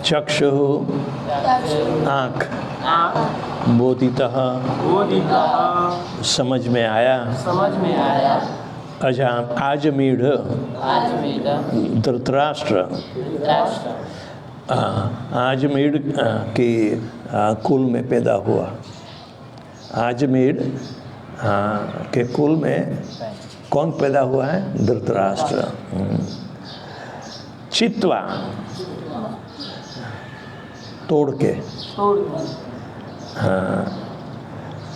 चक्षुः आँख, बोधितः समझ में आया, आजमीढ़ धृतराष्ट्र, आजमीढ़ की कुल में पैदा हुआ। आजमीढ़ के कुल में कौन पैदा हुआ है? धृतराष्ट्र। चित्वा, तोड़ के।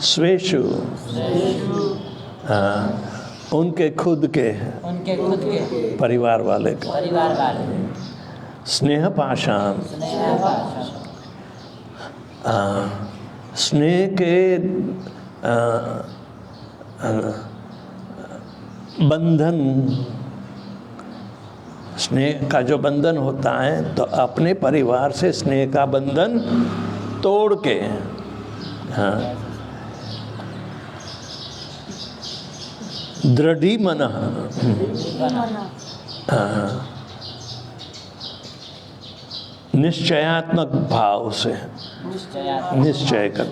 स्वेषु, उनके खुद के परिवार वाले के। स्नेह पाषाण, स्नेह के बंधन, स्नेह का जो बंधन होता है तो अपने परिवार से स्नेह का बंधन तोड़ के, दृढ़ी मन, निश्चयात्मक भाव से निश्चय कर,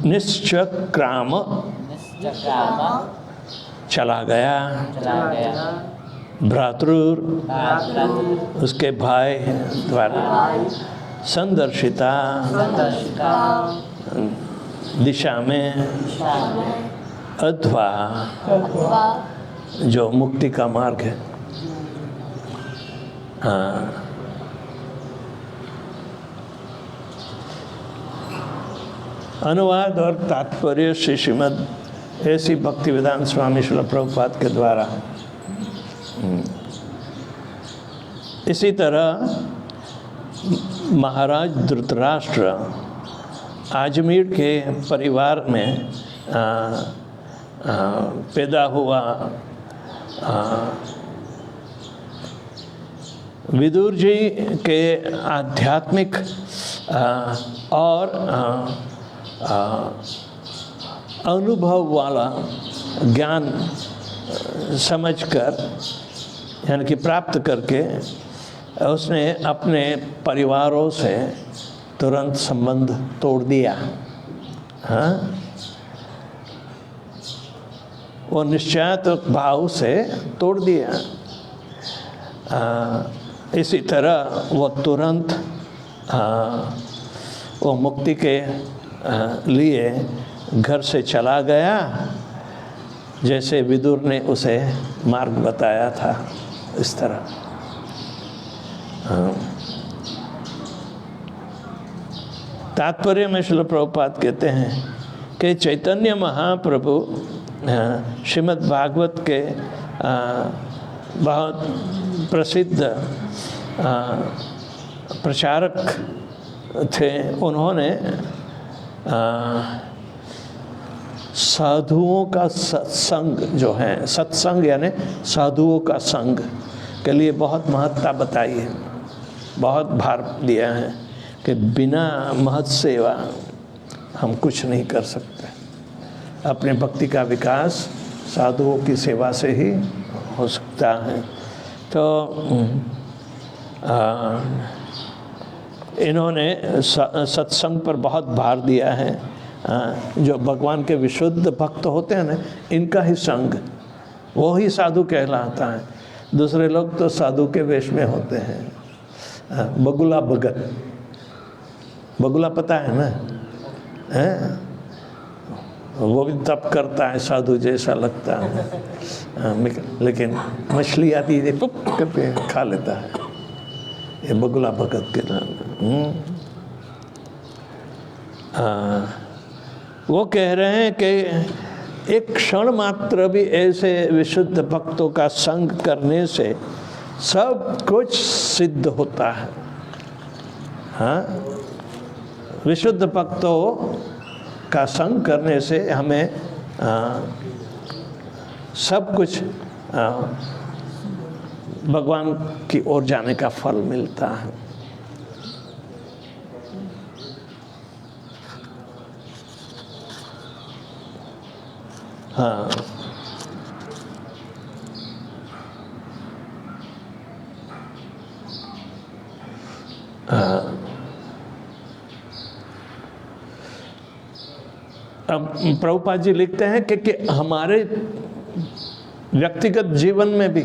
निश्चक्राम, चला गया, भ्रातृर, उसके भाई द्वारा, संदर्शिता, दिशा में, अथवा, जो मुक्ति का मार्ग है। अनुवाद और तात्पर्य श्री श्रीमद् ऐसी भक्तिवेदांत स्वामी श्रील प्रभुपाद के द्वारा। इसी तरह महाराज धृतराष्ट्र आजमीर के परिवार में पैदा हुआ। विदुर जी के आध्यात्मिक और अनुभव वाला ज्ञान समझकर, यानी कि प्राप्त करके, उसने अपने परिवारों से तुरंत संबंध तोड़ दिया। हाँ, वो निश्चयात्मक भाव से तोड़ दिया। इसी तरह वो तुरंत वो मुक्ति के लिए घर से चला गया, जैसे विदुर ने उसे मार्ग बताया था, इस तरह। तात्पर्य में श्रील प्रभुपाद कहते हैं कि चैतन्य महाप्रभु श्रीमद् भागवत के बहुत प्रसिद्ध प्रचारक थे। उन्होंने साधुओं का सत्संग जो है, सत्संग यानी साधुओं का संग के लिए बहुत महत्ता बताई है, बहुत भार दिया है कि बिना महत् सेवा हम कुछ नहीं कर सकते। अपने भक्ति का विकास साधुओं की सेवा से ही हो सकता है। तो इन्होंने सत्संग पर बहुत भार दिया है। जो भगवान के विशुद्ध भक्त होते हैं ना, इनका ही संग, वो ही साधु कहलाता है। दूसरे लोग तो साधु के वेश में होते हैं। बगुला भगत, बगुला पता है ना, है? वो भी तप करता है, साधु जैसा लगता है, लेकिन मछली आती है पुप करके खा लेता है। ये बगुला भगत के नाम। वो कह रहे हैं कि एक क्षण मात्र भी ऐसे विशुद्ध भक्तों का संग करने से सब कुछ सिद्ध होता है। हाँ, विशुद्ध भक्तों का संग करने से हमें सब कुछ भगवान की ओर जाने का फल मिलता है। हाँ, अब प्रभुपाद जी लिखते हैं कि हमारे व्यक्तिगत जीवन में भी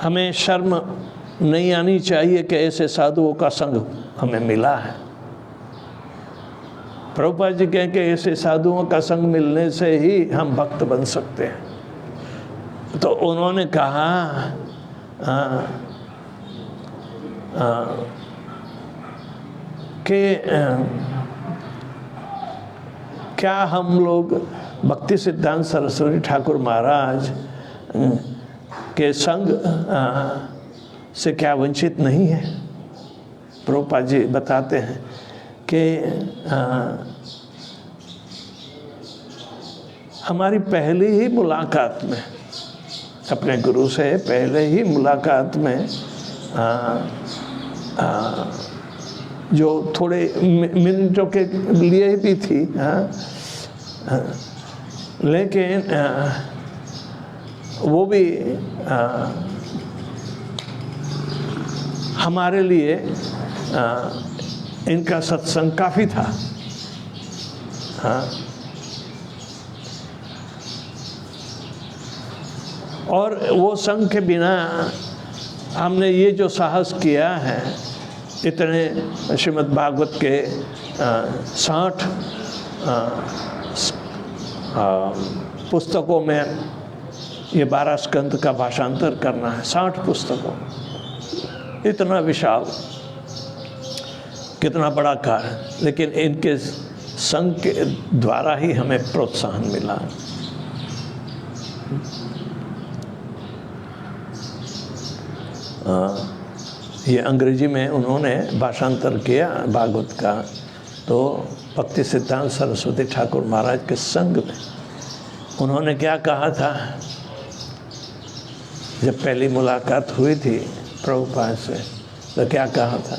हमें शर्म नहीं आनी चाहिए कि ऐसे साधुओं का संग हमें मिला है। प्रभुपाद जी कहें कि ऐसे साधुओं का संग मिलने से ही हम भक्त बन सकते हैं। तो उन्होंने कहा कि क्या हम लोग भक्ति सिद्धांत सरस्वती ठाकुर महाराज के संग से क्या वंचित नहीं है? प्रभुपाद जी बताते हैं कि हमारी पहली ही मुलाकात में, अपने गुरु से पहले ही मुलाकात में जो थोड़े मिनटों के लिए भी थी, लेकिन वो भी हमारे लिए इनका सत्संग काफ़ी था। और वो संग के बिना हमने ये जो साहस किया है, इतने श्रीमद् भागवत के 60 पुस्तकों में ये 12 स्कंद का भाषांतर करना है, 60 पुस्तकों, इतना विशाल, कितना बड़ा कार्य, लेकिन इनके संग के द्वारा ही हमें प्रोत्साहन मिला। ये अंग्रेजी में उन्होंने भाषांतर किया भागवत का, तो भक्ति सिद्धांत सरस्वती ठाकुर महाराज के संग में उन्होंने क्या कहा था जब पहली मुलाकात हुई थी प्रभुपाद से, तो क्या कहा था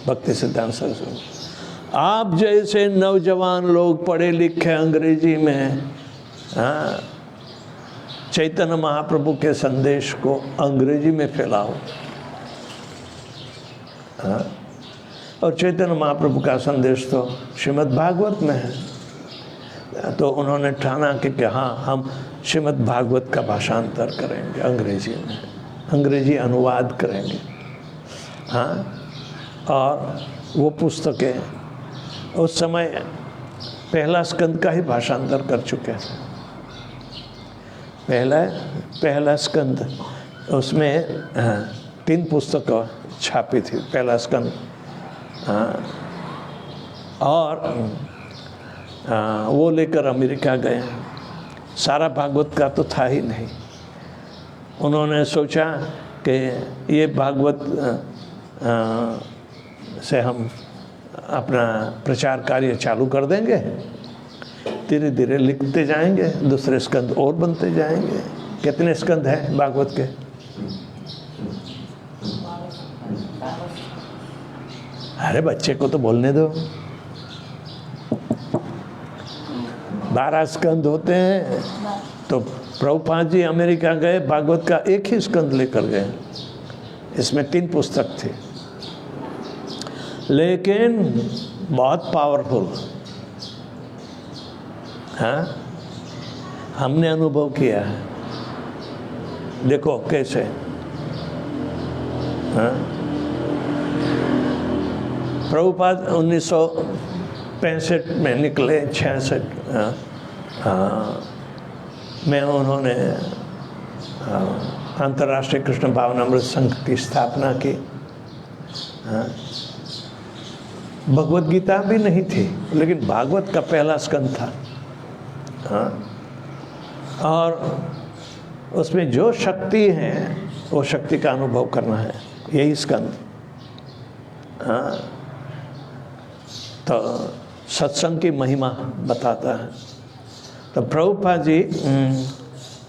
भक्ति सिद्धांत सरस्वती? आप जैसे नौजवान लोग पढ़े लिखे अंग्रेजी में चैतन्य महाप्रभु के संदेश को अंग्रेजी में फैलाओ। और चैतन्य महाप्रभु का संदेश तो श्रीमद् भागवत में है। तो उन्होंने ठाना कि हाँ, हम श्रीमद् भागवत का भाषांतर करेंगे अंग्रेजी में, अंग्रेजी अनुवाद करेंगे। और वो पुस्तकें उस समय पहला स्कंद का ही भाषांतर कर चुके थे। पहला स्कंद, उसमें 3 पुस्तक छापी थी, पहला स्कंद। और वो लेकर अमेरिका गए। सारा भागवत का तो था ही नहीं। उन्होंने सोचा कि ये भागवत से हम अपना प्रचार कार्य चालू कर देंगे, धीरे धीरे लिखते जाएंगे, दूसरे स्कंद और बनते जाएंगे। कितने स्कंद हैं भागवत के? अरे बच्चे को तो बोलने दो। 12 स्कंद होते हैं। तो प्रभुपाद जी अमेरिका गए, भागवत का एक ही स्कंद लेकर गए। इसमें 3 पुस्तक थे, लेकिन बहुत पावरफुल। हमने अनुभव किया है, देखो कैसे। प्रभुपाद 1965 में निकले, 66 में उन्होंने अंतर्राष्ट्रीय कृष्ण भावनामृत संघ की स्थापना की। भगवत गीता भी नहीं थी, लेकिन भागवत का पहला स्कंद था। और उसमें जो शक्ति है वो शक्ति का अनुभव करना है, यही स्कंद। तो सत्संग की महिमा बताता है। तो प्रभुपाद जी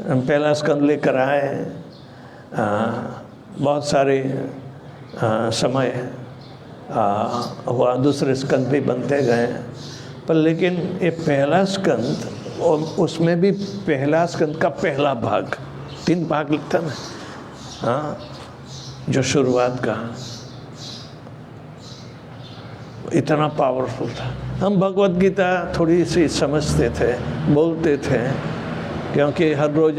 पहला स्कंद लेकर आए। बहुत सारे समय हुआ, दूसरे स्कंद भी बनते गए, पर लेकिन ये पहला स्कंद, और उसमें भी पहला स्कंद का पहला भाग, 3 भाग लिखता ना, हाँ, जो शुरुआत का इतना पावरफुल था। हम भगवत गीता थोड़ी सी समझते थे, बोलते थे, क्योंकि हर रोज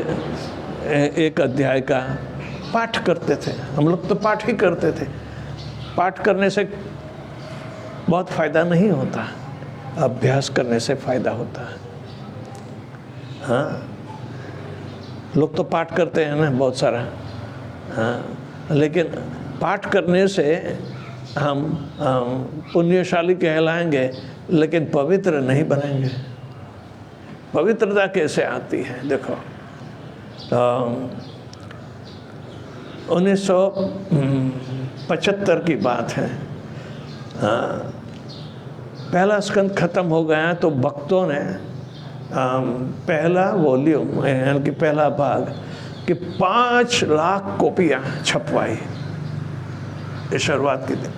एक अध्याय का पाठ करते थे। हम लोग तो पाठ ही करते थे। पाठ करने से बहुत फायदा नहीं होता, अभ्यास करने से फायदा होता है। हाँ, लोग तो पाठ करते हैं ना बहुत सारा, हाँ, लेकिन पाठ करने से हम पुण्यशाली कहलाएंगे, लेकिन पवित्र नहीं बनेंगे। पवित्रता कैसे आती है? देखो, 1975 की बात है। हाँ, पहला स्कंद खत्म हो गया तो भक्तों ने पहला वॉल्यूम यानी कि पहला भाग कि 5 लाख कॉपियाँ छपवाई। ये शुरुआत की दिन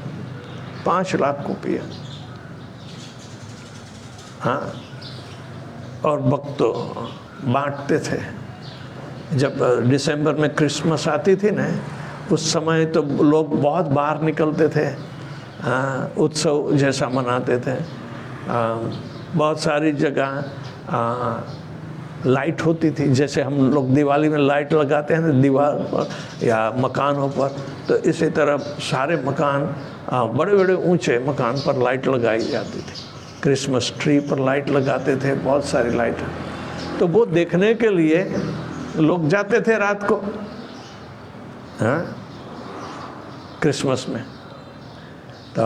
5 लाख कॉपियाँ। हाँ, और भक्तों बांटते थे। जब दिसंबर में क्रिसमस आती थी ना, उस समय तो लोग बहुत बाहर निकलते थे, उत्सव जैसा मनाते थे। बहुत सारी जगह लाइट होती थी, जैसे हम लोग दिवाली में लाइट लगाते हैं ना दीवार पर या मकानों पर, तो इसी तरह सारे मकान, बड़े बड़े ऊंचे मकान पर लाइट लगाई जाती थी। क्रिसमस ट्री पर लाइट लगाते थे, बहुत सारी लाइट। तो वो देखने के लिए लोग जाते थे रात को, हाँ, क्रिसमस में। तो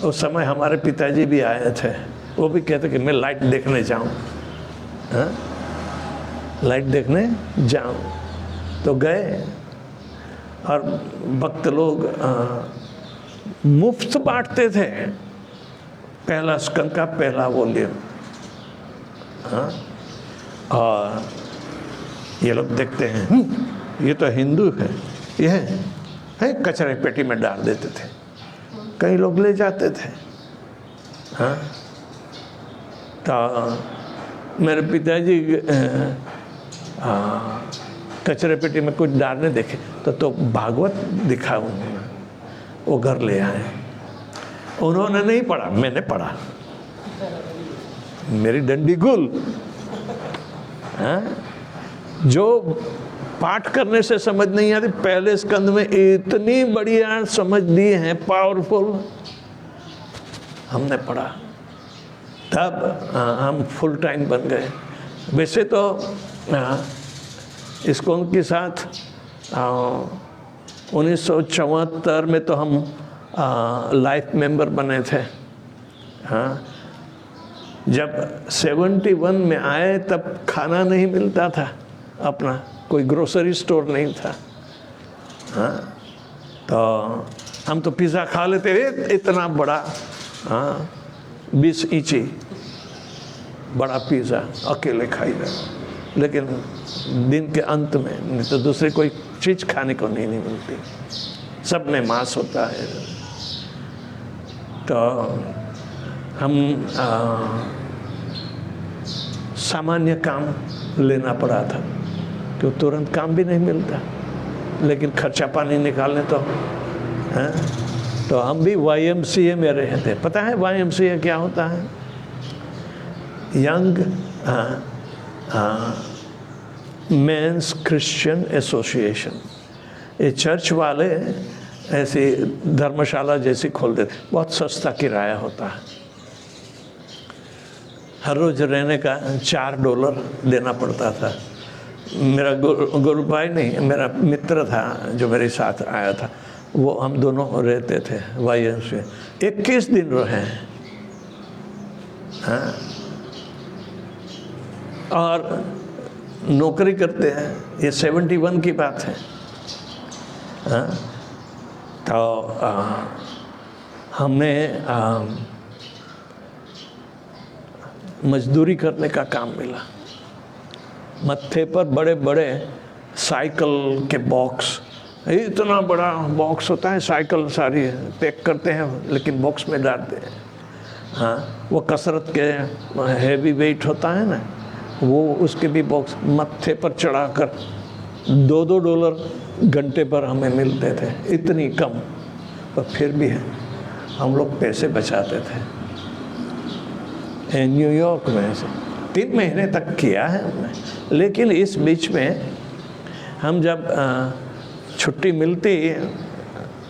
उस समय हमारे पिताजी भी आए थे, वो भी कहते कि मैं लाइट देखने जाऊं, हाँ, लाइट देखने जाऊं। तो गए और भक्त लोग मुफ्त बांटते थे पहला स्कंद का पहला वॉल्यूम। हाँ, और ये लोग देखते हैं, ये तो हिंदू है, ये है, कचरे पेटी में डाल देते थे। कई लोग ले जाते थे। हाँ, तो मेरे पिताजी कचरे पेटी में कुछ डालने देखे तो भागवत दिखा उन्होंने, वो घर ले आए। उन्होंने नहीं पढ़ा, मैंने पढ़ा, मेरी डंडी गुल। हाँ? जो पाठ करने से समझ नहीं आती, पहले स्कंद में इतनी बढ़िया समझ दी है, पावरफुल, हमने पढ़ा, तब हम फुल टाइम बन गए। वैसे तो इसको के साथ 1974 में तो हम लाइफ मेंबर बने थे। हाँ, जब 71 में आए तब खाना नहीं मिलता था अपना, कोई ग्रोसरी स्टोर नहीं था। हाँ, तो हम तो पिज़्ज़ा खा लेते थे, इतना बड़ा, हाँ, 20 इंची बड़ा पिज़्ज़ा अकेले खाई रहे। लेकिन दिन के अंत में नहीं तो दूसरी कोई चीज़ खाने को नहीं मिलती, सब में मांस होता है। तो हम सामान्य काम लेना पड़ा था, क्यों तुरंत काम भी नहीं मिलता, लेकिन खर्चा पानी निकालने तो, हैं? तो हम भी YMCA में रहे थे। पता है YMCA क्या होता है? Young mains Christian association. ये चर्च वाले ऐसी धर्मशाला जैसी खोल देते, बहुत सस्ता किराया होता है, हर रोज रहने का $4 देना पड़ता था। मेरा गुरु भाई नहीं, मेरा मित्र था जो मेरे साथ आया था, वो हम दोनों रहते थे YMCA। 21 दिन रहे। हाँ, और नौकरी करते हैं, ये 71 की बात है। हाँ, तो हमें मजदूरी करने का काम मिला। मत्थे पर बड़े बड़े साइकिल के बॉक्स, इतना बड़ा बॉक्स होता है, साइकिल सारी पैक करते हैं लेकिन बॉक्स में डालते हैं। हाँ, वो कसरत के हैवी वेट होता है ना, वो उसके भी बॉक्स मत्थे पर चढ़ाकर $2 घंटे पर हमें मिलते थे, इतनी कम, पर फिर भी हम लोग पैसे बचाते थे। न्यूयॉर्क में 3 महीने तक किया है हमने। लेकिन इस बीच में हम जब छुट्टी मिलती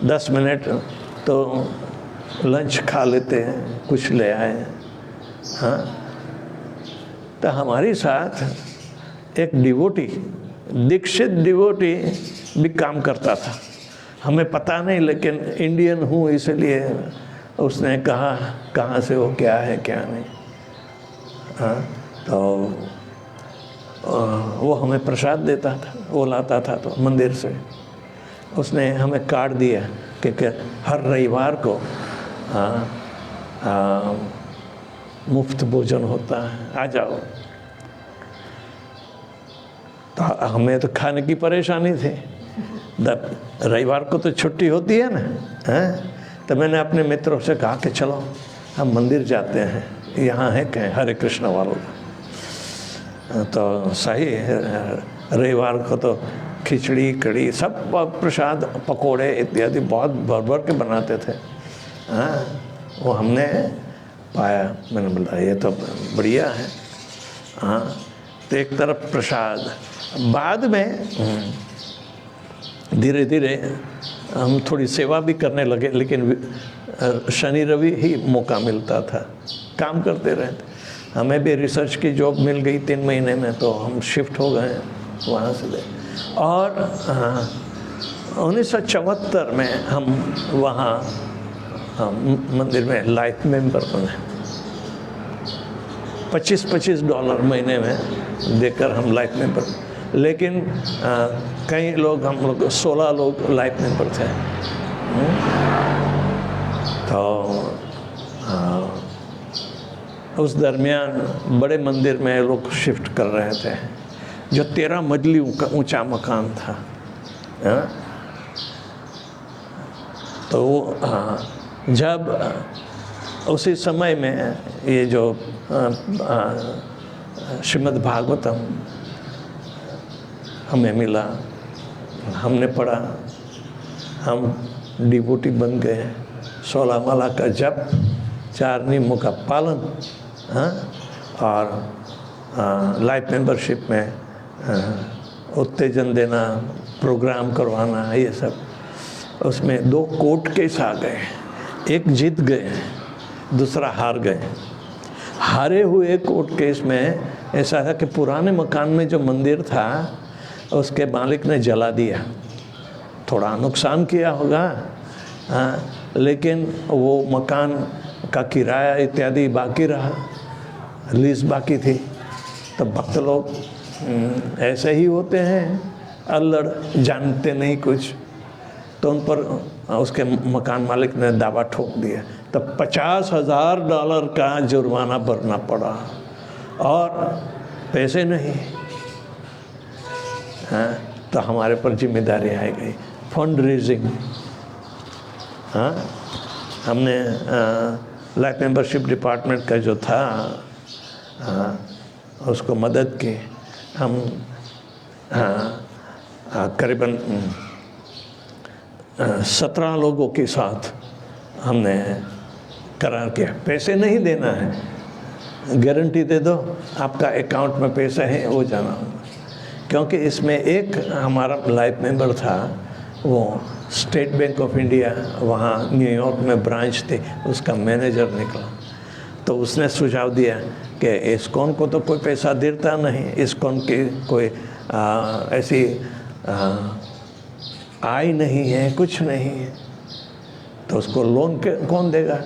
10 मिनट तो लंच खा लेते हैं, कुछ ले आए। हाँ, तो हमारे साथ एक डिवोटी, दीक्षित डिवोटी भी काम करता था। हमें पता नहीं, लेकिन इंडियन हूँ इसलिए उसने कहा कहाँ से हो, क्या है क्या नहीं। हाँ, तो वो हमें प्रसाद देता था, वो लाता था तो मंदिर से। उसने हमें कार्ड दिया कि हर रविवार को मुफ्त भोजन होता है, आ जाओ। तो हमें तो खाने की परेशानी थी, रविवार को तो छुट्टी होती है ना। हैं, तो मैंने अपने मित्रों से कहा कि चलो हम मंदिर जाते हैं, यहाँ है कहीं हरे कृष्ण वालों। तो सही रविवार को तो खिचड़ी कड़ी सब प्रसाद पकोड़े इत्यादि बहुत भर भर के बनाते थे। हाँ, वो हमने पाया, मैंने बोला ये तो बढ़िया है। हाँ, तो एक तरफ प्रसाद, बाद में धीरे धीरे हम थोड़ी सेवा भी करने लगे, लेकिन शनि रवि ही मौका मिलता था, काम करते रहते। हमें भी रिसर्च की जॉब मिल गई 3 महीने में, तो हम शिफ्ट हो गए वहाँ से। और 1974 में हम वहाँ मंदिर में लाइफ मेंबर बने। $25 महीने में देकर हम लाइफ मेंबर। लेकिन कई लोग, हम लोग 16 लोग लाइफ मेंबर थे। तो उस दरमियान बड़े मंदिर में लोग शिफ्ट कर रहे थे, जो 13 मंजिली ऊंचा मकान था। तो जब उसी समय में ये जो श्रीमद् भागवतम हमें मिला, हमने पढ़ा, हम डिवोटी बन गए। 16 माला का जप, 4 नियमों का पालन, हाँ, और लाइफ मेंबरशिप में उत्तेजन देना, प्रोग्राम करवाना, ये सब। उसमें 2 कोर्ट केस आ गए, एक जीत गए, दूसरा हार गए। हारे हुए कोर्ट केस में ऐसा था कि पुराने मकान में जो मंदिर था उसके मालिक ने जला दिया। थोड़ा नुकसान किया होगा, हाँ, लेकिन वो मकान का किराया इत्यादि बाकी रहा, लीज बाकी थी। तो भक्त लोग ऐसे ही होते हैं, अल्लड़, जानते नहीं कुछ। तो उन पर उसके मकान मालिक ने दावा ठोक दिया। तो $50,000 का जुर्माना भरना पड़ा और पैसे नहीं। हाँ, तो हमारे पर जिम्मेदारी आ गई, फंड रेजिंग। हाँ, हमने लाइफ मेंबरशिप डिपार्टमेंट का जो था, उसको मदद की। हम करीबन 17 लोगों के साथ हमने करार किया, पैसे नहीं देना है, गारंटी दे दो, आपका अकाउंट में पैसा है, वो जाना होगा। क्योंकि इसमें एक हमारा लाइफ मेंबर था, वो स्टेट बैंक ऑफ इंडिया वहाँ न्यूयॉर्क में ब्रांच थी, उसका मैनेजर निकला। तो उसने सुझाव दिया कि इस्कॉन को तो कोई पैसा देता नहीं, इस्कॉन की कोई ऐसी आय नहीं है, कुछ नहीं है, तो उसको लोन कौन देगा।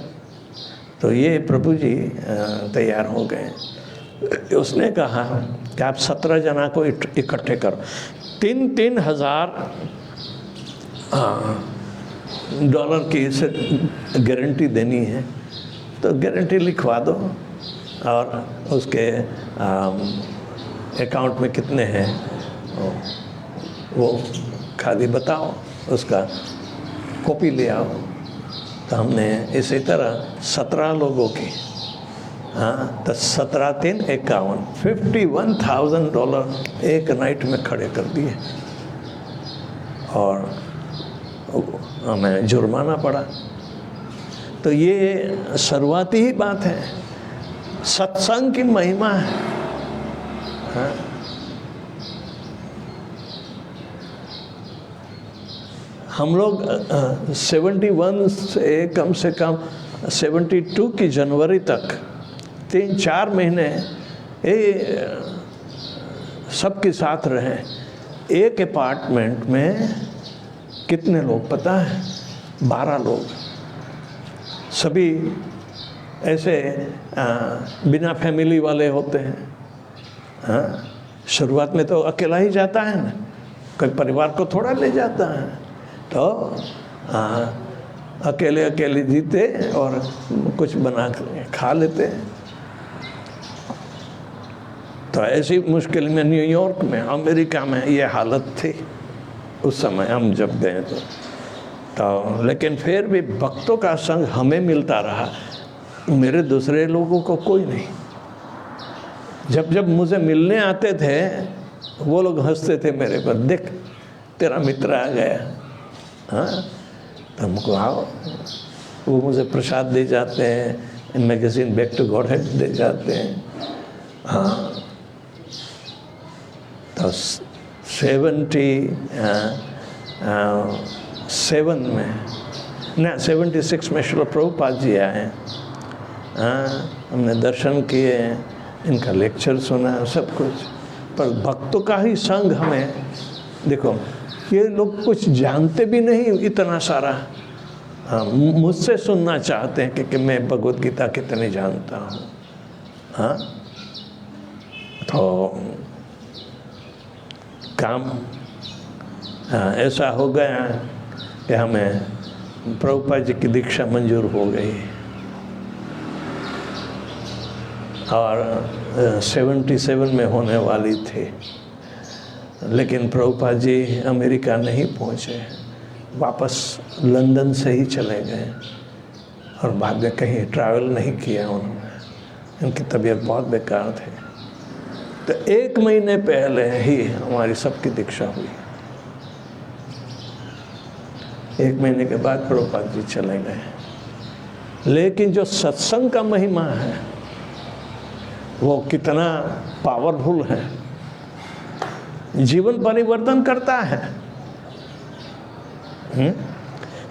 तो ये प्रभु जी तैयार हो गए। उसने कहा कि आप 17 जना को इकट्ठे करो, 3-3 हज़ार डॉलर की गारंटी देनी है, तो गारंटी लिखवा दो और उसके अकाउंट में कितने हैं वो खाली बताओ, उसका कॉपी ले आओ। तो हमने इसी तरह 17 लोगों की, हाँ, तो 17-3 51, $51,000 एक नाइट में खड़े कर दिए। और हमें जुर्माना पड़ा। तो ये शुरुआती ही बात है, सत्संग की महिमा है। हाँ? हम लोग 71 से कम 72 की जनवरी तक 3-4 महीने सबके साथ रहे। एक अपार्टमेंट में कितने लोग पता है? 12 लोग, सभी ऐसे बिना फैमिली वाले होते हैं। हाँ, शुरुआत में तो अकेला ही जाता है ना, कोई परिवार को थोड़ा ले जाता है। तो अकेले अकेले जीते और कुछ बना खा लेते हैं। तो ऐसी मुश्किल में न्यूयॉर्क में, अमेरिका में ये हालत थी उस समय हम जब गए तो लेकिन फिर भी भक्तों का संग हमें मिलता रहा, मेरे दूसरे लोगों को कोई नहीं। जब जब मुझे मिलने आते थे वो लोग हंसते थे मेरे पर, देख तेरा मित्र आ गया। हाँ, तो हमको आओ, वो मुझे प्रसाद दे जाते हैं, magazine Back to Godhead दे जाते हैं। हाँ, तो 76 में श्रील प्रभुपाद जी आए। हमने दर्शन किए, इनका लेक्चर सुना, सब कुछ। पर भक्तों का ही संग हमें, देखो ये लोग कुछ जानते भी नहीं इतना सारा, मुझसे सुनना चाहते हैं कि मैं भगवद गीता कितनी जानता हूँ। हाँ, तो काम ऐसा हो गया कि हमें प्रभुपाद जी की दीक्षा मंजूर हो गई और 77 में होने वाली थी। लेकिन प्रभुपाद जी अमेरिका नहीं पहुँचे, वापस लंदन से ही चले गए और बाद में कहीं ट्रैवल नहीं किया उन्होंने, उनकी तबीयत बहुत बेकार थी। तो 1 महीने पहले ही हमारी सबकी दीक्षा हुई। 1 महीने के बाद प्रभुपाद जी चले गए। लेकिन जो सत्संग का महिमा है वो कितना पावरफुल है, जीवन परिवर्तन करता है।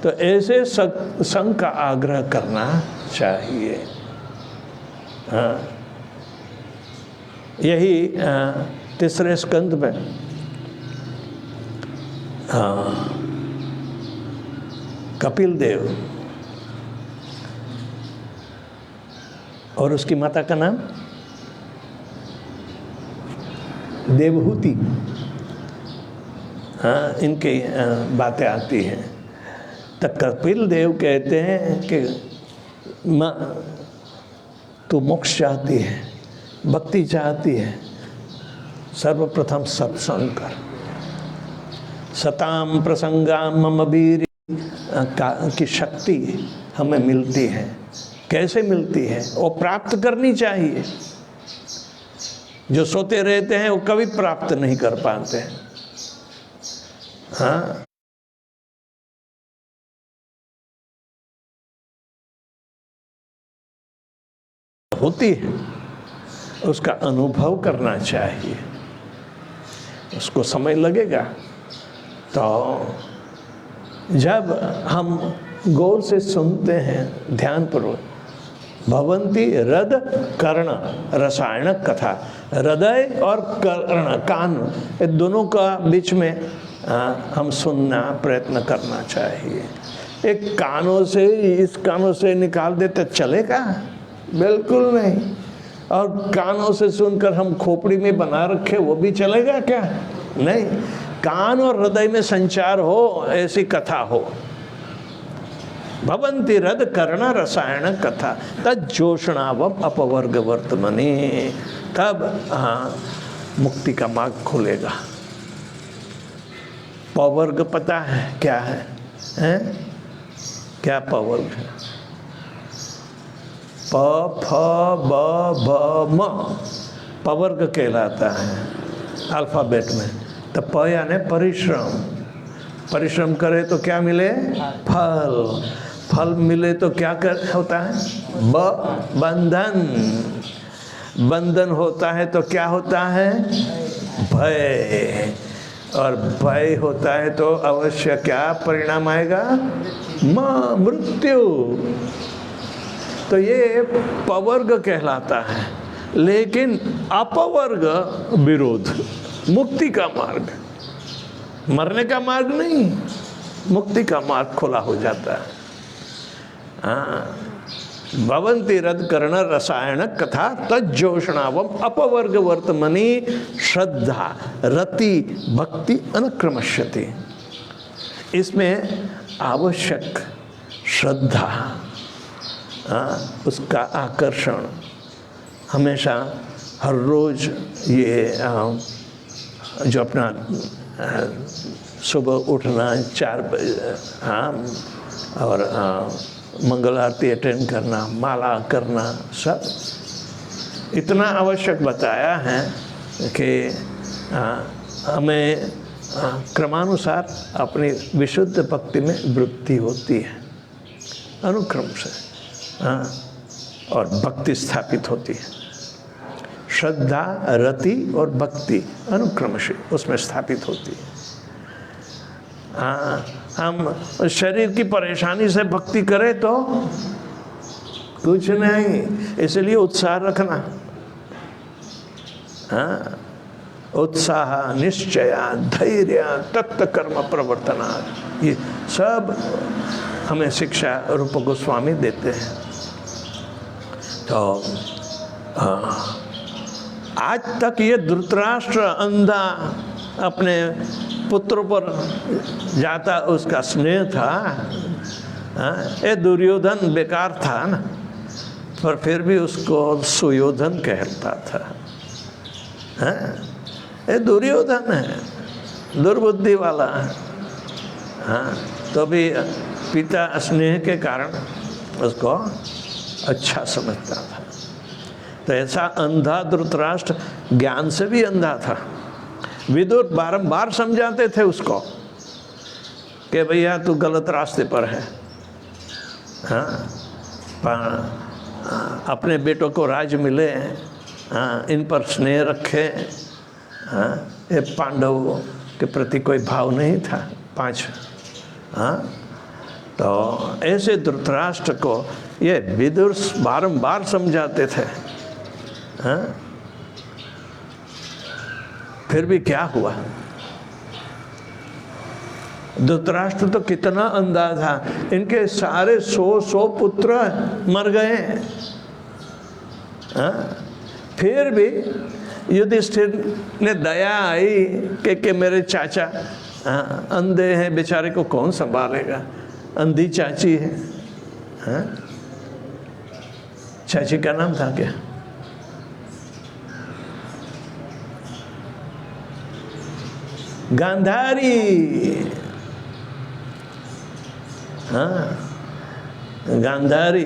तो ऐसे सत्संग का आग्रह करना चाहिए। हाँ, यही 3रे स्कंद में कपिल देव और उसकी माता का नाम देवहूति, हाँ, इनकी बातें आती हैं। तो कपिल देव कहते हैं कि माँ तू मोक्ष चाहती है, भक्ति चाहती है, सर्वप्रथम सत्संग कर। सताम प्रसंगाम मम वीर की शक्ति हमें मिलती है। कैसे मिलती है? वो प्राप्त करनी चाहिए। जो सोते रहते हैं वो कभी प्राप्त नहीं कर पाते। हाँ, होती है, उसका अनुभव करना चाहिए, उसको समय लगेगा। तो जब हम गौर से सुनते हैं, ध्यानपूर्वक, भवंती हृद कर्ण रसायन कथा, हृदय और कर्ण कान, ये दोनों का बीच में हम सुनना प्रयत्न करना चाहिए। एक कानों से, इस कानों से निकाल देते चलेगा? बिल्कुल नहीं। और कानों से सुनकर हम खोपड़ी में बना रखे वो भी चलेगा क्या? नहीं। कान और हृदय में संचार हो, ऐसी कथा हो। भवंती हृद कर्ण रसायन कथा तज्जोषणावम अपवर्ग वर्तमने, तब मुक्ति का मार्ग खुलेगा। पवर्ग पता है क्या है? क्या पवर्ग है? प फ ब भ म पवर्ग कहलाता है अल्फाबेट में। तो प यानी परिश्रम, परिश्रम करे तो क्या मिले? फल। फल मिले तो क्या होता है? बंधन। बंधन होता है तो क्या होता है? भय। और भय होता है तो अवश्य क्या परिणाम आएगा? मृत्यु। तो ये पवर्ग कहलाता है। लेकिन अपवर्ग विरोध, मुक्ति का मार्ग, मरने का मार्ग नहीं, मुक्ति का मार्ग खुला हो जाता है। हाँ, भवन्ति रद कर्ण रसायन कथा तज्जोषणावम अपवर्ग वर्तमनी श्रद्धा रति भक्ति अनुक्रमश्यति। इसमें आवश्यक श्रद्धा, उसका आकर्षण, हमेशा हर रोज ये जो अपना सुबह उठना 4 बजे, और मंगल आरती अटेंड करना, माला करना, सब इतना आवश्यक बताया है कि हमें क्रमानुसार अपनी विशुद्ध भक्ति में वृद्धि होती है, अनुक्रम से, और भक्ति स्थापित होती है। श्रद्धा, रति और भक्ति अनुक्रम से उसमें स्थापित होती है। हम शरीर की परेशानी से भक्ति करें तो कुछ नहीं, इसलिए उत्साह रखना। उत्साह, निश्चय, धैर्य, तत्त कर्म प्रवर्तना, ये सब हमें शिक्षा रूप गोस्वामी देते हैं। तो आज तक ये धृतराष्ट्र अंधा अपने पुत्र पर जाता, उसका स्नेह था। ये दुर्योधन बेकार था ना, पर फिर भी उसको सुयोधन कहता था। ये दुर्योधन है, दुर्बुद्धि वाला है। तो भी पिता स्नेह के कारण उसको अच्छा समझता था। तो ऐसा अंधा धृतराष्ट्र ज्ञान से भी अंधा था। विदुर बारंबार समझाते थे उसको कि भैया तू गलत रास्ते पर है। अपने बेटों को राज मिले, इन पर स्नेह रखे। ये पांडवों के प्रति कोई भाव नहीं था। 5 तो ऐसे धृतराष्ट्र को ये विदुर बारंबार समझाते थे। फिर भी क्या हुआ? धृतराष्ट्र तो कितना अंधा था, इनके सारे 100 पुत्र मर गए। फिर भी युधिष्ठिर ने दया आई कि मेरे चाचा अंधे हैं, बेचारे को कौन संभालेगा, अंधी चाची है। चाची का नाम था क्या? गांधारी। गांधारी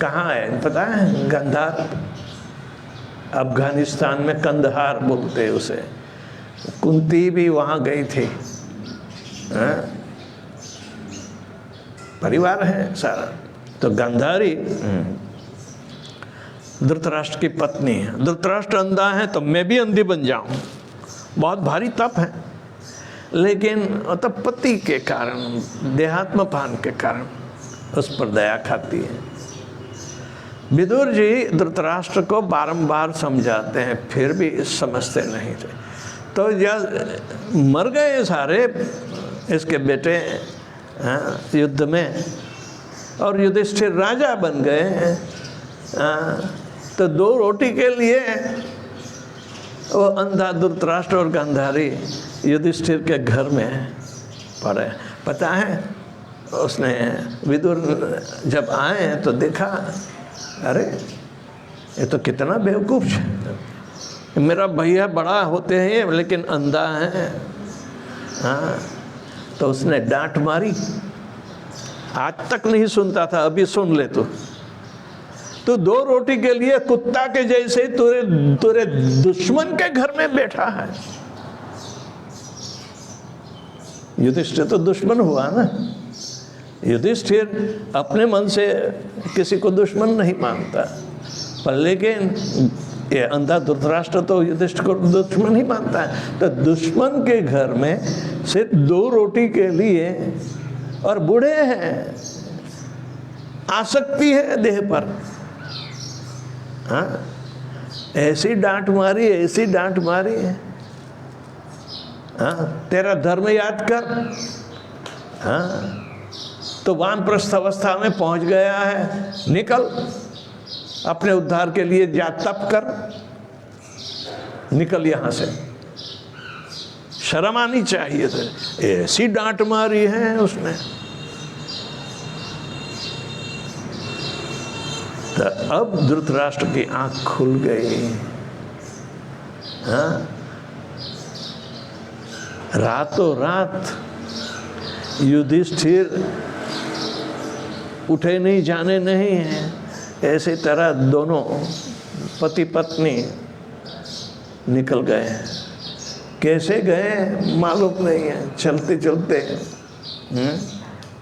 कहाँ है पता है? गांधार अफगानिस्तान में कंदहार बोलते हैं उसे। कुंती भी वहाँ गई थी। परिवार है सारा। तो गांधारी धृतराष्ट्र की पत्नी है। धृतराष्ट्र अंधा है तो मैं भी अंधी बन जाऊं, बहुत भारी तप है। लेकिन तब पति के कारण, देहात्म पान के कारण उस पर दया खाती है। विदुर जी धृतराष्ट्र को बारंबार समझाते हैं, फिर भी समझते नहीं थे। तो जब मर गए सारे इसके बेटे युद्ध में, और युधिष्ठिर राजा बन गए, तो 2 रोटी के लिए वो अंधा धृतराष्ट्र और गांधारी युधिष्ठिर के घर में पड़े। पता है उसने, विदुर जब आए तो देखा, अरे ये तो कितना बेवकूफ़ है, मेरा भैया बड़ा होते हैं लेकिन अंधा है। तो उसने डांट मारी। आज तक नहीं सुनता था, अभी सुन ले तू 2 रोटी के लिए कुत्ता के जैसे तुरे दुश्मन के घर में बैठा है। युधिष्ठिर तो दुश्मन हुआ ना। युधिष्ठिर अपने मन से किसी को दुश्मन नहीं मानता, पर लेकिन ये अंधा धृतराष्ट्र तो युधिष्ठिर को दुश्मन ही मानता है। तो दुश्मन के घर में सिर्फ 2 रोटी के लिए, और बूढ़े हैं, आसक्ति है देह पर। हाँ, ऐसी डांट मारी, ऐसी डांट मारी है। हाँ, तेरा धर्म याद कर। हाँ, तो वानप्रस्थ अवस्था में पहुंच गया है, निकल, अपने उद्धार के लिए जा, तप कर, निकल यहां से। शर्म आनी चाहिए थे, ऐसी डांट मारी है उसने। तो अब धृतराष्ट्र की आंख खुल गई। हाँ, रातों रात युधिष्ठिर उठे नहीं, जाने नहीं है। ऐसी तरह दोनों पति पत्नी निकल गए। कैसे गए मालूम नहीं है, चलते चलते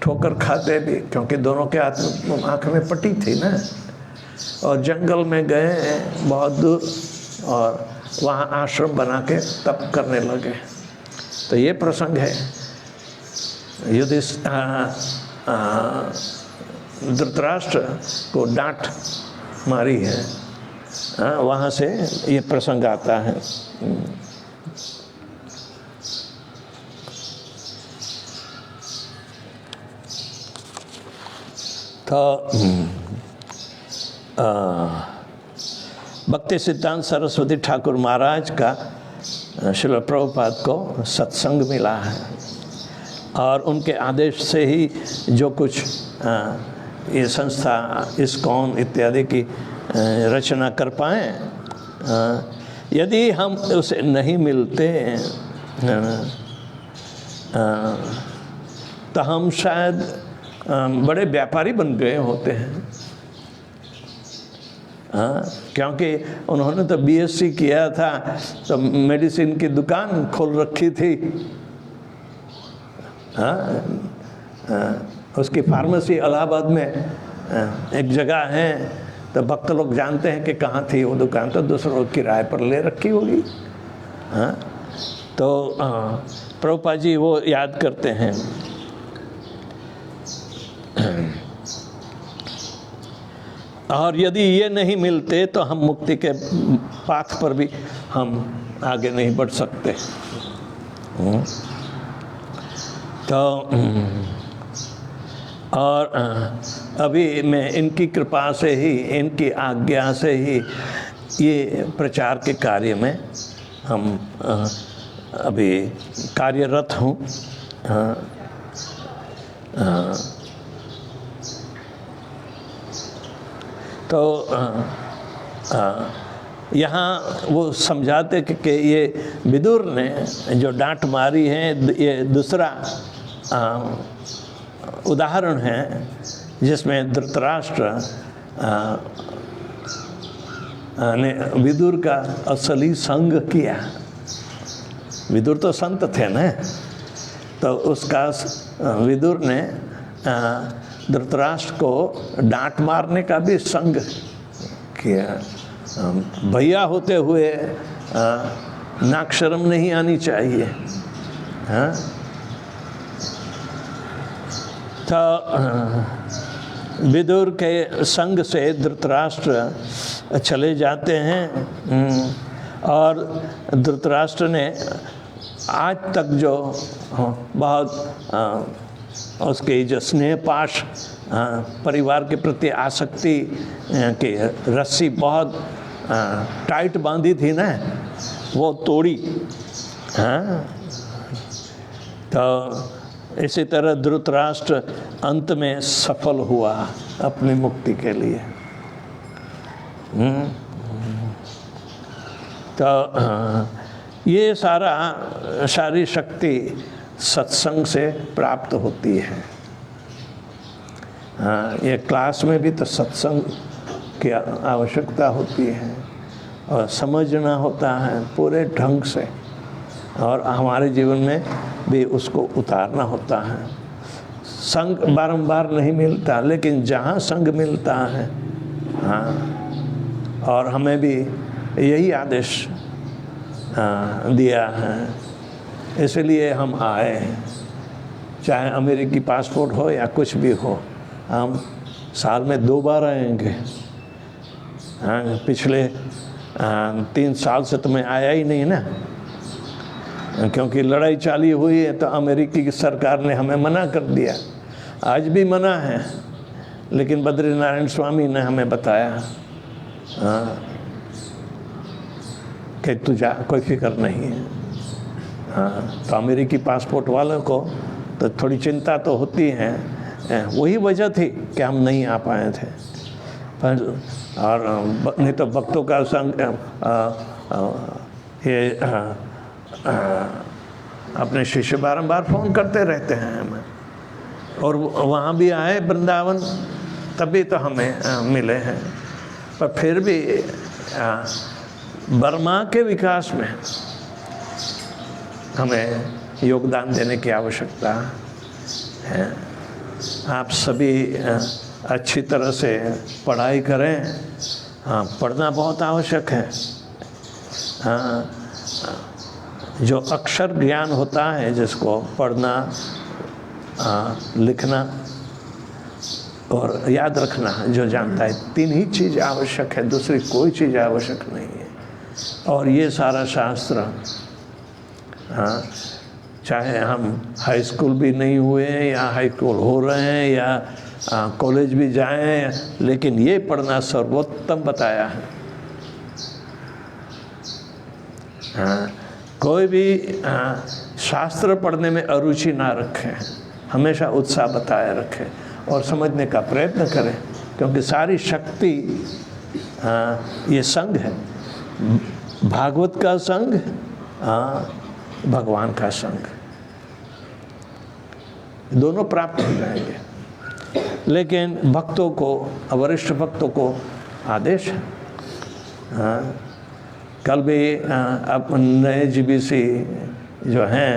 ठोकर खाते भी, क्योंकि दोनों के हाथ आँख में पट्टी थी ना। और जंगल में गए बहुत दूर, और वहाँ आश्रम बना के तप करने लगे। तो ये प्रसंग है। धृतराष्ट्र को डांट मारी है, वहाँ से ये प्रसंग आता है। तो भक्ति सिद्धांत सरस्वती ठाकुर महाराज का श्रील प्रभुपाद को सत्संग मिला है, और उनके आदेश से ही जो कुछ ये संस्था इस्कॉन इत्यादि की रचना कर पाए। यदि हम उसे नहीं मिलते तो हम शायद बड़े व्यापारी बन गए होते हैं। हाँ, क्योंकि उन्होंने तो बीएससी किया था, तो मेडिसिन की दुकान खोल रखी थी। हाँ, उसकी फार्मेसी इलाहाबाद में एक जगह है, तो भक्त लोग जानते हैं कि कहाँ थी वो दुकान, तो दूसरों किराए पर ले रखी होगी। हाँ, तो प्रभुपाद जी वो याद करते हैं। और यदि ये नहीं मिलते तो हम मुक्ति के पाथ पर भी हम आगे नहीं बढ़ सकते। तो और अभी मैं इनकी कृपा से ही, इनकी आज्ञा से ही ये प्रचार के कार्य में हम अभी कार्यरत हूँ। तो यहाँ वो समझाते कि ये विदुर ने जो डांट मारी है, ये दूसरा उदाहरण है जिसमें धृतराष्ट्र ने विदुर का असली संग किया। विदुर तो संत थे ना, तो उसका विदुर ने धृतराष्ट्र को डांट मारने का भी संग किया। भैया होते हुए नाक शर्म नहीं आनी चाहिए। हाँ, तो विदुर के संग से धृतराष्ट्र चले जाते हैं, और धृतराष्ट्र ने आज तक जो बहुत उसके जो स्नेह पाश, परिवार के प्रति आसक्ति की रस्सी बहुत टाइट बांधी थी ना, वो तोड़ी। हाँ, तो इसी तरह धृतराष्ट्र अंत में सफल हुआ अपनी मुक्ति के लिए। तो ये सारी शक्ति सत्संग से प्राप्त होती है। हाँ, ये क्लास में भी तो सत्संग की आवश्यकता होती है, और समझना होता है पूरे ढंग से। और हमारे जीवन में भी उसको उतारना होता है। संग बारंबार नहीं मिलता, लेकिन जहाँ संग मिलता है, हाँ, और हमें भी यही आदेश दिया है, इसलिए हम आए हैं। चाहे अमेरिकी पासपोर्ट हो या कुछ भी हो, हम साल में 2 बार आएंगे। हाँ, पिछले 3 साल से तो मैं आया ही नहीं ना, क्योंकि लड़ाई चाली हुई है तो अमेरिकी की सरकार ने हमें मना कर दिया। आज भी मना है, लेकिन बद्रीनारायण स्वामी ने हमें बताया कि तू जा, कोई फिक्र नहीं है। हाँ, तो अमेरिकी पासपोर्ट वालों को तो थोड़ी चिंता तो होती है, वही वजह थी कि हम नहीं आ पाए थे। पर और नहीं तो भक्तों का संग ये अपने शिष्य बारंबार फ़ोन करते रहते हैं हमें, और वहाँ भी आए वृंदावन, तभी तो हमें मिले हैं। पर फिर भी बर्मा के विकास में हमें योगदान देने की आवश्यकता है। आप सभी अच्छी तरह से पढ़ाई करें। हाँ, पढ़ना बहुत आवश्यक है। हाँ, जो अक्षर ज्ञान होता है, जिसको पढ़ना, लिखना और याद रखना जो जानता है, 3 ही चीज़ आवश्यक है, दूसरी कोई चीज़ आवश्यक नहीं है। और ये सारा शास्त्र, हाँ, चाहे हम हाई स्कूल भी नहीं हुए हैं या हाई स्कूल हो रहे हैं या कॉलेज भी जाएं, लेकिन ये पढ़ना सर्वोत्तम बताया है। हाँ, कोई भी शास्त्र पढ़ने में अरुचि ना रखें, हमेशा उत्साह बताए रखें और समझने का प्रयत्न करें, क्योंकि सारी शक्ति ये संग है। भागवत का संग, भगवान का संग, दोनों प्राप्त हो जाएंगे। लेकिन भक्तों को, वरिष्ठ भक्तों को आदेश है। हाँ, कल भी आप नए जीबीसी जो हैं,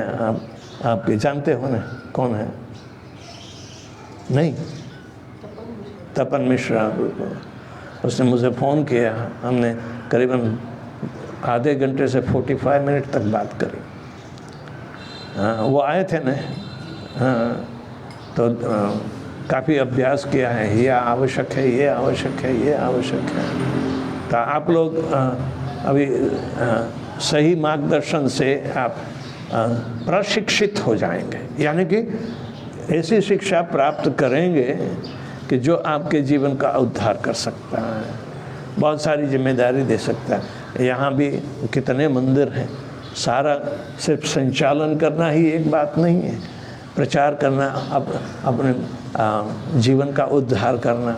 आप जानते हो ना कौन है? नहीं, तपन मिश्रा, उसने मुझे फ़ोन किया। हमने करीबन आधे घंटे से 45 मिनट तक बात करी। हाँ, वो आए थे ना। हाँ, तो काफ़ी अभ्यास किया है, ये आवश्यक है, ये आवश्यक है, ये आवश्यक है। तो आप लोग अभी सही मार्गदर्शन से आप प्रशिक्षित हो जाएंगे, यानी कि ऐसी शिक्षा प्राप्त करेंगे कि जो आपके जीवन का उद्धार कर सकता है, बहुत सारी जिम्मेदारी दे सकता है। यहाँ भी कितने मंदिर हैं, सारा सिर्फ संचालन करना ही एक बात नहीं है, प्रचार करना, अपने जीवन का उद्धार करना,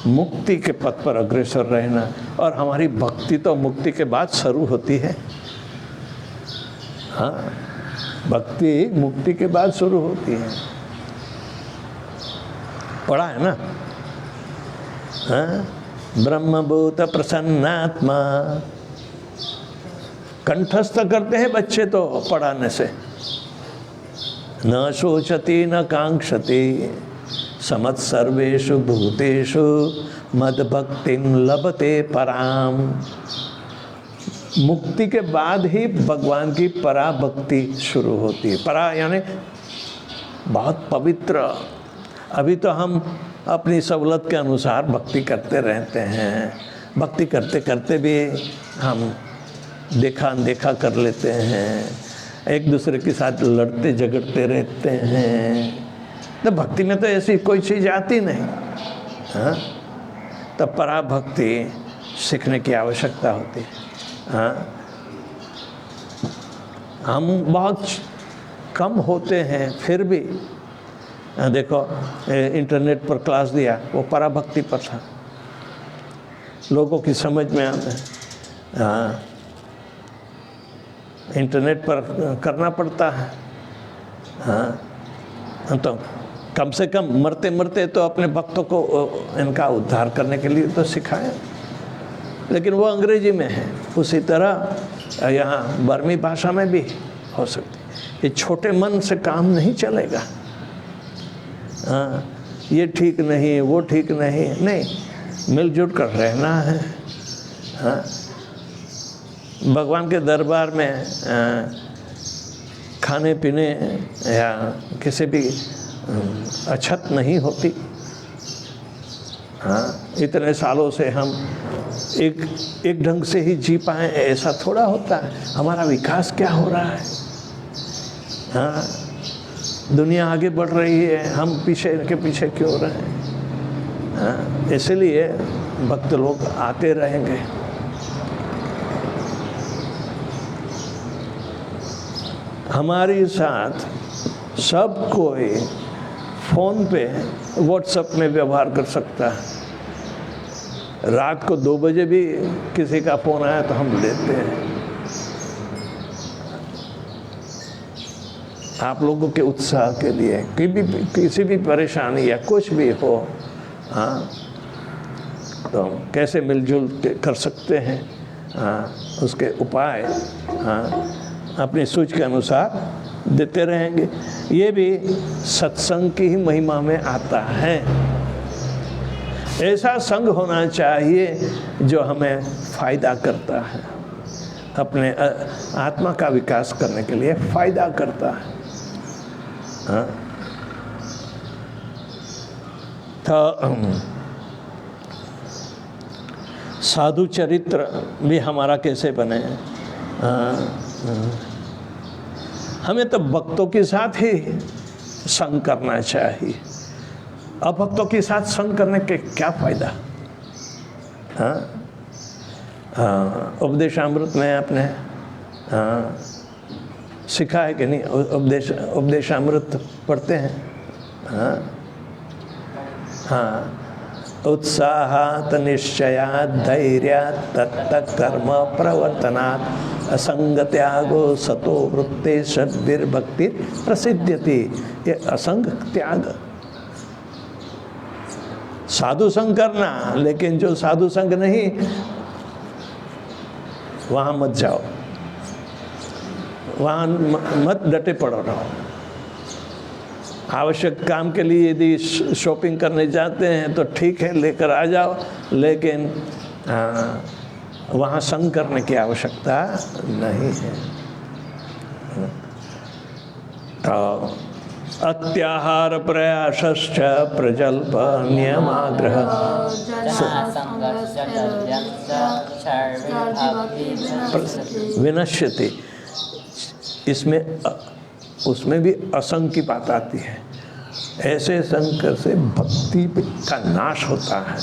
मुक्ति के पथ पर अग्रसर रहना। और हमारी भक्ति तो मुक्ति के बाद शुरू होती है। हाँ, भक्ति मुक्ति के बाद शुरू होती है, पढ़ा है ना? हाँ, ब्रह्मभूत प्रसन्नात्मा, कंठस्थ करते हैं बच्चे तो पढ़ाने से। न शोचति न कांक्षति समत् सर्वेषु भूतेषु मद भक्तिं लभते पराम। मुक्ति के बाद ही भगवान की परा भक्ति शुरू होती है। परा यानी बहुत पवित्र। अभी तो हम अपनी सहूलत के अनुसार भक्ति करते रहते हैं, भक्ति करते करते भी हम देखा अनदेखा कर लेते हैं, एक दूसरे के साथ लड़ते झगड़ते रहते हैं। तो भक्ति में तो ऐसी कोई चीज़ आती नहीं। हाँ, तो परा भक्ति सीखने की आवश्यकता होती है। हाँ, हम बहुत कम होते हैं, फिर भी देखो इंटरनेट पर क्लास दिया, वो परा भक्ति पर था, लोगों की समझ में आता है। हाँ, इंटरनेट पर करना पड़ता है। हाँ, तो कम से कम मरते मरते तो अपने भक्तों को इनका उद्धार करने के लिए तो सिखाएं, लेकिन वो अंग्रेजी में है। उसी तरह यहाँ बर्मी भाषा में भी हो सकती है। ये छोटे मन से काम नहीं चलेगा। हाँ, ये ठीक नहीं, वो ठीक नहीं, नहीं, मिलजुल कर रहना है। हाँ, भगवान के दरबार में खाने पीने या किसी भी अछत नहीं होती। हाँ, इतने सालों से हम एक ढंग से ही जी पाए, ऐसा थोड़ा होता है। हमारा विकास क्या हो रहा है? हाँ, दुनिया आगे बढ़ रही है, हम पीछे के पीछे क्यों रहे? हाँ, इसलिए भक्त लोग आते रहेंगे। हमारे साथ सब कोई फ़ोन पे व्हाट्सएप में व्यवहार कर सकता है। रात को 2 बजे भी किसी का फ़ोन आया तो हम लेते हैं। आप लोगों के उत्साह के लिए किसी भी परेशानी या कुछ भी हो, हाँ, तो हम कैसे मिलजुल कर सकते हैं, हाँ, उसके उपाय, हाँ, अपनी सोच के अनुसार देते रहेंगे। ये भी सत्संग की ही महिमा में आता है। ऐसा संग होना चाहिए जो हमें फायदा करता है, अपने आत्मा का विकास करने के लिए फायदा करता है। हाँ? तो साधु चरित्र भी हमारा कैसे बने? हमें तो भक्तों के साथ ही संग करना चाहिए। अभक्तों के साथ संग करने के क्या फायदा? हाँ, उपदेशामृत में आपने सीखा है कि नहीं? उपदेशामृत पढ़ते हैं। हाँ, हाँ, उत्साहात् निश्चयात् धैर्यात् तत्त कर्म प्रवर्तनात् असंग त्यागो सतो वृत्ते सद्भिर्भक्ति प्रसिद्ध्यति। ये असंग त्याग, साधु संग करना, लेकिन जो साधु संग नहीं वहाँ मत जाओ, वहाँ मत डटे पड़ो रहो। आवश्यक काम के लिए यदि शॉपिंग करने जाते हैं तो ठीक है, लेकर आ जाओ, लेकिन वहाँ संग करने की आवश्यकता नहीं है। तो अत्याहार प्रयासश्च प्रजल्प नियमाग्रह विनश्यति। इसमें उसमें भी असंग की बात आती है। ऐसे संग से भक्ति का नाश होता है,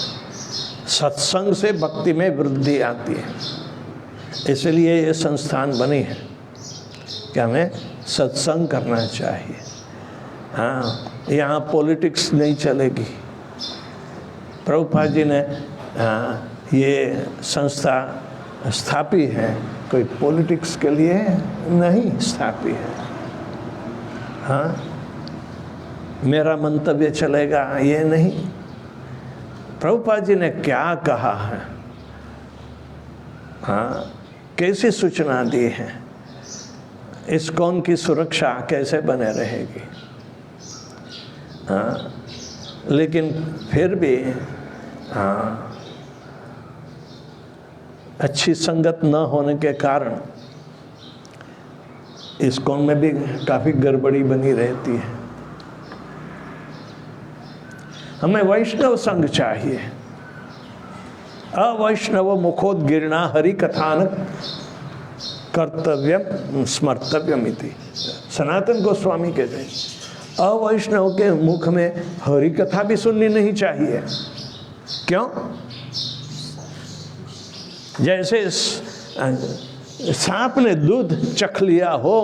सत्संग से भक्ति में वृद्धि आती है। इसलिए ये संस्थान बनी है कि हमें सत्संग करना चाहिए। हाँ, यहाँ पॉलिटिक्स नहीं चलेगी। प्रभुपाद जी ने ये संस्था स्थापी है, कोई पॉलिटिक्स के लिए नहीं स्थापी है। हाँ, मेरा मंतव्य चलेगा ये नहीं। प्रभुपाद जी ने क्या कहा है, हाँ, कैसी सूचना दी है, इस्कॉन की सुरक्षा कैसे बने रहेगी। हाँ, लेकिन फिर भी हाँ, अच्छी संगत न होने के कारण इस्कॉन में भी काफ़ी गड़बड़ी बनी रहती है। हमें वैष्णव संग चाहिए। अवैष्णव मुखोद्गीर्णा हरि कथान कर्तव्यम स्मर्तव्यम इति। सनातन गोस्वामी कहते हैं अवैष्णव के मुख में हरि कथा भी सुननी नहीं चाहिए। क्यों? जैसे सांप ने दूध चख लिया हो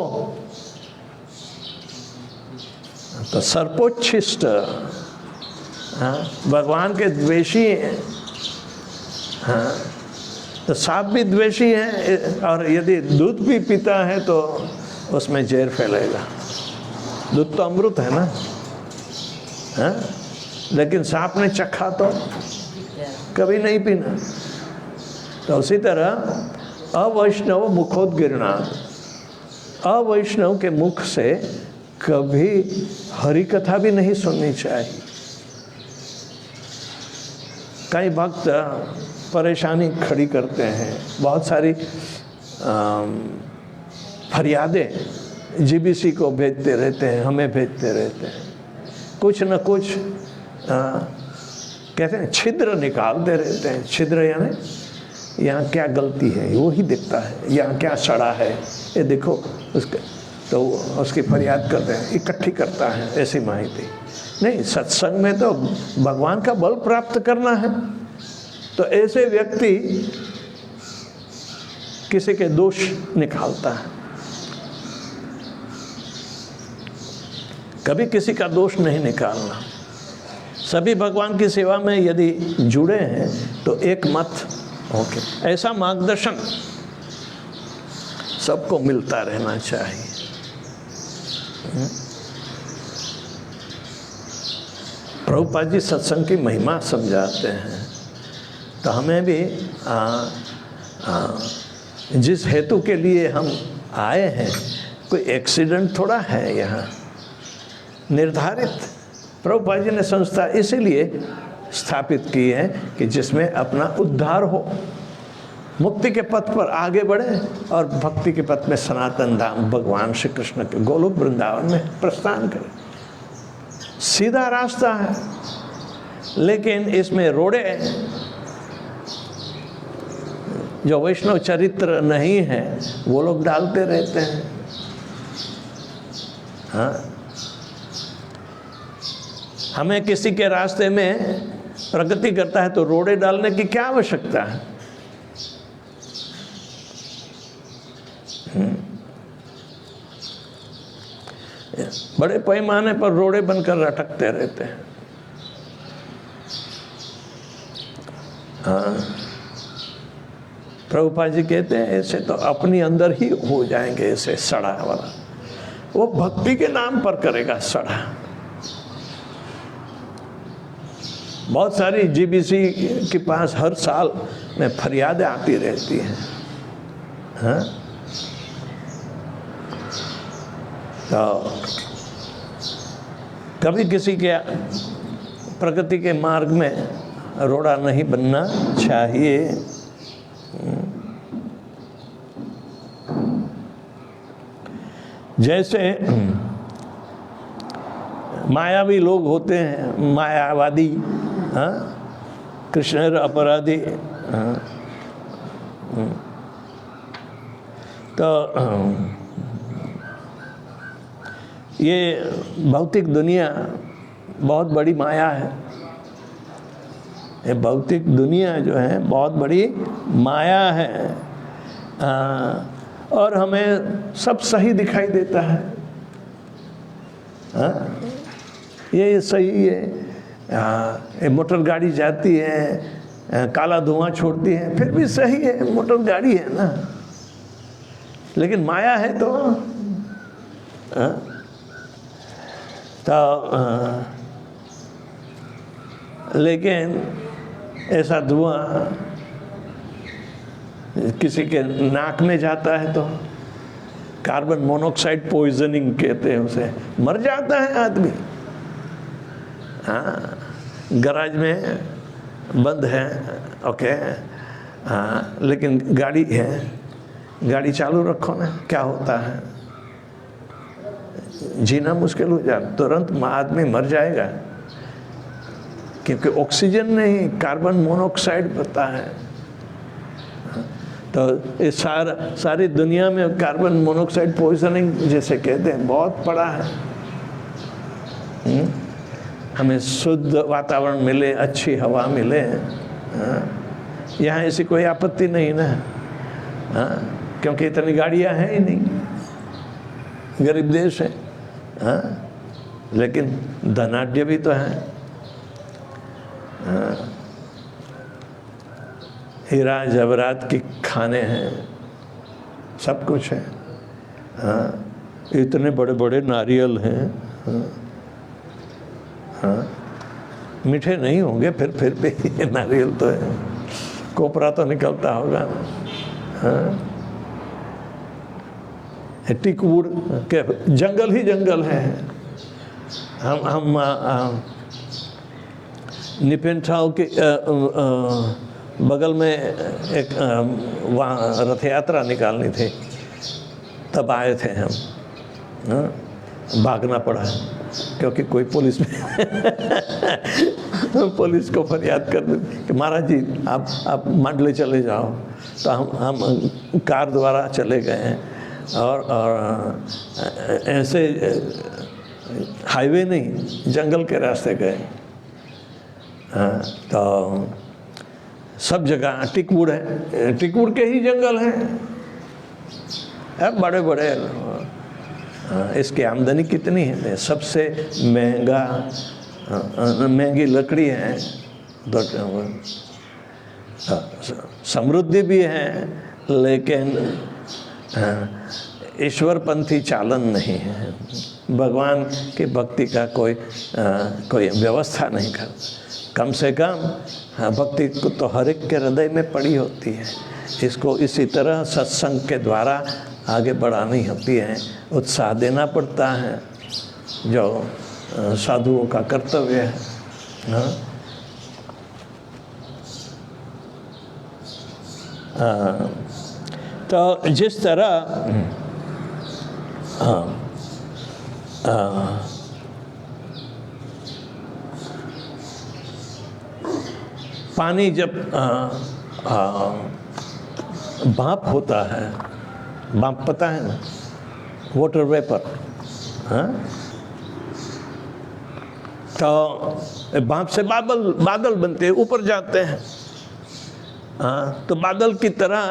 तो सर्पोच्छिष्ट, भगवान के द्वेषी हैं, हाँ, तो सांप भी द्वेषी है, और यदि दूध भी पीता है तो उसमें जहर फैलेगा। दूध तो अमृत है ना, हाँ? लेकिन सांप ने चखा तो कभी नहीं पीना। तो उसी तरह अवैष्णव मुखोद्गीर्णा, अवैष्णव के मुख से कभी हरि कथा भी नहीं सुननी चाहिए। कई भक्त परेशानी खड़ी करते हैं, बहुत सारी फरियादें जीबीसी को भेजते रहते हैं, हमें भेजते रहते हैं, कुछ न कुछ कहते हैं छिद्र निकालते रहते हैं। छिद्र यानी यहाँ क्या गलती है वो ही दिखता है, यहाँ क्या सड़ा है ये देखो, उसके तो उसकी फरियाद करते हैं, इकट्ठी करता है ऐसी माहिती। नहीं, सत्संग में तो भगवान का बल प्राप्त करना है, तो ऐसे व्यक्ति किसी के दोष निकालता है, कभी किसी का दोष नहीं निकालना। सभी भगवान की सेवा में यदि जुड़े हैं तो एक मत ओके, ऐसा मार्गदर्शन सबको मिलता रहना चाहिए। प्रभुपाद जी सत्संग की महिमा समझाते हैं, तो हमें भी जिस हेतु के लिए हम आए हैं, कोई एक्सीडेंट थोड़ा है यहाँ निर्धारित। प्रभुपाद जी ने संस्था इसीलिए स्थापित की है कि जिसमें अपना उद्धार हो, मुक्ति के पथ पर आगे बढ़े और भक्ति के पथ में सनातन धाम भगवान श्री कृष्ण के गोलोक वृंदावन में प्रस्थान करें। सीधा रास्ता है, लेकिन इसमें रोड़े जो वैष्णव चरित्र नहीं है वो लोग डालते रहते हैं। हाँ, हमें किसी के रास्ते में प्रगति करता है तो रोड़े डालने की क्या आवश्यकता है? बड़े पैमाने पर रोड़े बनकर रटकते रहते हैं। हाँ, प्रभुपाद जी कहते हैं ऐसे तो अपनी अंदर ही हो जाएंगे, ऐसे सड़ा वाला वो भक्ति के नाम पर करेगा सड़ा। बहुत सारी जीबीसी के पास हर साल में फरियादें आती रहती हैं। हाँ, तो कभी किसी के प्रगति के मार्ग में रोड़ा नहीं बनना चाहिए। जैसे मायावी लोग होते हैं, मायावादी, हाँ, कृष्ण अपराधी, हाँ, तो ये भौतिक दुनिया बहुत बड़ी माया है। ये भौतिक दुनिया जो है बहुत बड़ी माया है, और हमें सब सही दिखाई देता है। हाँ, ये सही है, ये मोटर गाड़ी जाती है, काला धुआं छोड़ती है, फिर भी सही है, मोटर गाड़ी है ना, लेकिन माया है तो लेकिन ऐसा धुआं किसी के नाक में जाता है तो कार्बन मोनोऑक्साइड पॉइजनिंग कहते हैं उसे, मर जाता है आदमी। हाँ, गैराज में बंद है, ओके, हाँ, लेकिन गाड़ी है, गाड़ी चालू रखो ना, क्या होता है, जीना मुश्किल हो जाए, तुरंत आदमी मर जाएगा, क्योंकि ऑक्सीजन नहीं, कार्बन मोनोऑक्साइड पता है। तो इस सारी दुनिया में कार्बन मोनोऑक्साइड पॉइजनिंग जैसे कहते हैं बहुत पड़ा है। हमें शुद्ध वातावरण मिले, अच्छी हवा मिले, यहाँ ऐसी कोई आपत्ति नहीं ना, क्योंकि इतनी गाड़ियाँ हैं ही नहीं, गरीब देश है। हाँ, लेकिन धनाढ्य भी तो है। हीरा जवाहरात की खाने हैं, सब कुछ है। हाँ, इतने बड़े बड़े नारियल हैं। हाँ, हाँ, मीठे नहीं होंगे फिर भी नारियल तो है, कोपरा तो निकलता होगा। हाँ, टिकवुड के जंगल ही जंगल है। हम निपेंटाओ के बगल में एक वहाँ रथ यात्रा निकालनी थी, तब आए थे हम। भागना पड़ा क्योंकि कोई पुलिस में पुलिस को फरियाद कर दी कि महाराज जी आप मंडले चले जाओ। तो हम कार द्वारा चले गए हैं और ऐसे हाईवे नहीं, जंगल के रास्ते गए। तो सब जगह टिकवुड है, टिकवुड के ही जंगल हैं। बड़े बड़े इसकी आमदनी कितनी है? सबसे महंगी लकड़ी है, समृद्धि भी है, लेकिन ईश्वरपंथी चालन नहीं है। भगवान की भक्ति का कोई व्यवस्था नहीं कर। कम से कम भक्ति को तो हर एक के हृदय में पड़ी होती है। इसको इसी तरह सत्संग के द्वारा आगे बढ़ानी होती है, उत्साह देना पड़ता है, जो साधुओं का कर्तव्य है। तो जिस तरह पानी जब भाप होता है, भाप पता है ना, वाटर वेपर, तो भाप से बादल बनते हैं, ऊपर जाते हैं। तो बादल की तरह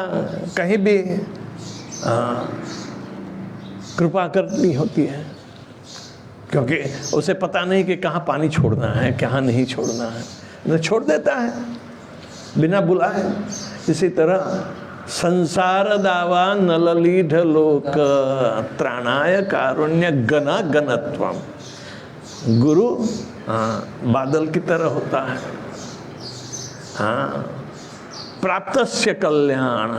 कहीं भी कृपा करनी होती है, क्योंकि उसे पता नहीं कि कहाँ पानी छोड़ना है, कहाँ नहीं छोड़ना है, तो छोड़ देता है बिना बुलाए। इसी तरह संसार दावा नललीढ़ लोक त्राणाय कारुण्य गना गणत्वम। गुरु बादल की तरह होता है। प्राप्तस्य कल्याण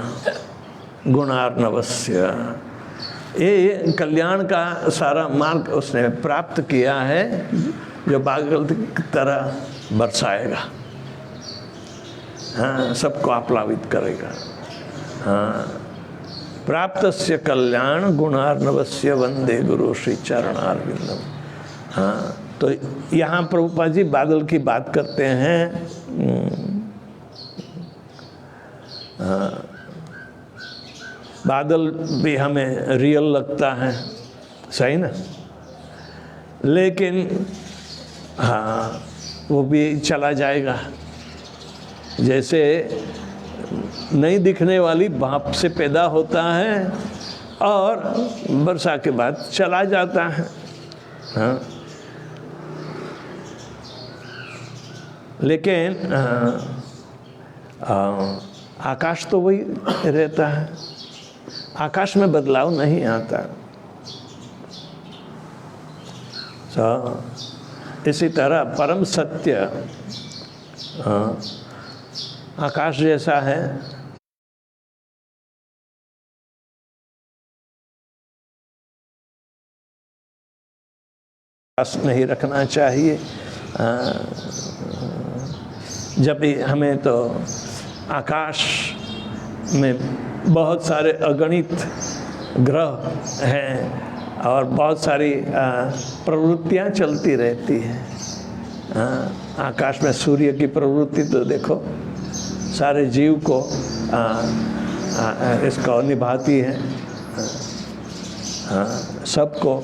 गुणार्णवस्य, ये कल्याण का सारा मार्ग उसने प्राप्त किया है, जो बादल की तरह बरसाएगा, सबको आप्लावित करेगा। प्राप्तस्य कल्याण गुणार्णवस्य वंदे गुरु श्री चरणारविंदम। तो यहाँ प्रभुपाद जी बादल की बात करते हैं। बादल भी हमें रियल लगता है, सही ना, लेकिन वो भी चला जाएगा। जैसे नहीं दिखने वाली भाप से पैदा होता है और वर्षा के बाद चला जाता है। लेकिन आकाश तो वही रहता है, आकाश में बदलाव नहीं आता। इसी तरह परम सत्य आकाश जैसा है, नहीं रखना चाहिए। जब भी हमें तो आकाश में बहुत सारे अगणित ग्रह हैं और बहुत सारी प्रवृत्तियां चलती रहती हैं। आकाश में सूर्य की प्रवृत्ति तो देखो, सारे जीव को इसको निभाती है, सबको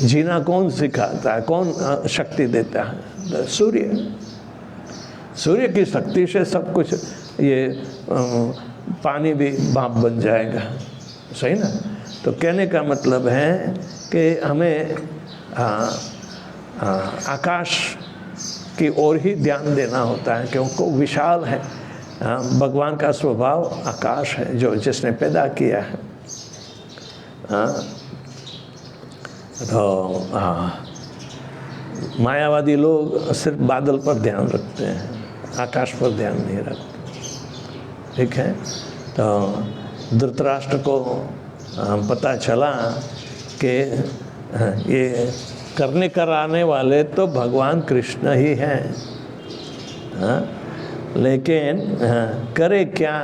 जीना कौन सिखाता है, कौन शक्ति देता है? सूर्य। सूर्य की शक्ति से सब कुछ, ये पानी भी भाप बन जाएगा, सही ना। तो कहने का मतलब है कि हमें आकाश की ओर ही ध्यान देना होता है, क्योंकि वो विशाल है। भगवान का स्वभाव आकाश है, जो जिसने पैदा किया है। तो मायावादी लोग सिर्फ बादल पर ध्यान रखते हैं, आकाश पर ध्यान नहीं रखते, ठीक है। तो धृतराष्ट्र को पता चला कि ये करने कराने वाले तो भगवान कृष्ण ही हैं, हाँ, लेकिन करे क्या?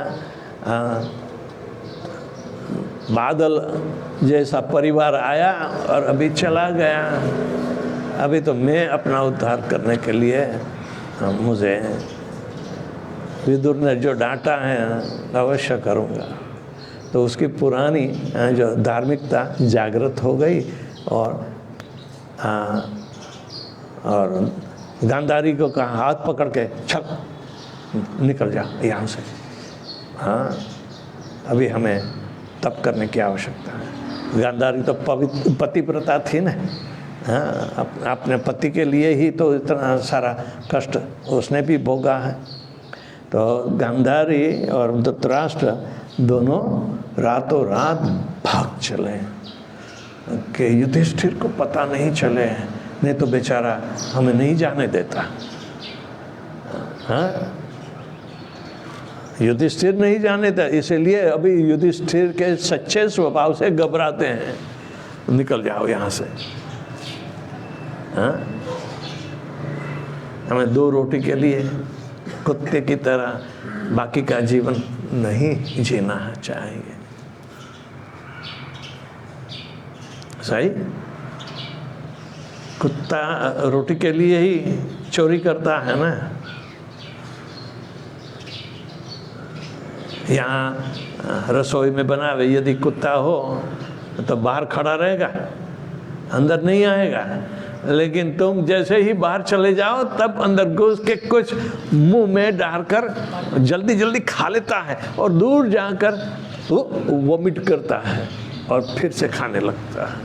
बादल जैसा परिवार आया और अभी चला गया। अभी तो मैं अपना उद्धार करने के लिए मुझे विदुर ने जो डांटा है अवश्य करूँगा। तो उसकी पुरानी जो धार्मिकता जागृत हो गई और गांधारी को कहा हाथ पकड़ के छक निकल जा यहाँ से। हाँ, अभी हमें तप करने की आवश्यकता है। गांधारी तो पतिव्रता थी ना, हाँ, अपने पति के लिए ही तो इतना सारा कष्ट उसने भी भोगा है। तो गांधारी और धृतराष्ट्र दोनों रातों रात भाग चले कि युधिष्ठिर को पता नहीं चले, नहीं तो बेचारा हमें नहीं जाने देता। हाँ, युधिष्ठिर नहीं जाने देता, इसीलिए अभी युधिष्ठिर के सच्चे स्वभाव से घबराते हैं, निकल जाओ यहाँ से। हाँ, हमें 2 रोटी के लिए कुत्ते की तरह बाकी का जीवन नहीं जीना चाहिए। सही? कुत्ता रोटी के लिए ही चोरी करता है ना। यहाँ रसोई में बनावे, यदि कुत्ता हो तो बाहर खड़ा रहेगा, अंदर नहीं आएगा। लेकिन तुम जैसे ही बाहर चले जाओ तब अंदर घुस के कुछ मुंह में डालकर जल्दी जल्दी खा लेता है और दूर जाकर वो वोमिट करता है और फिर से खाने लगता है।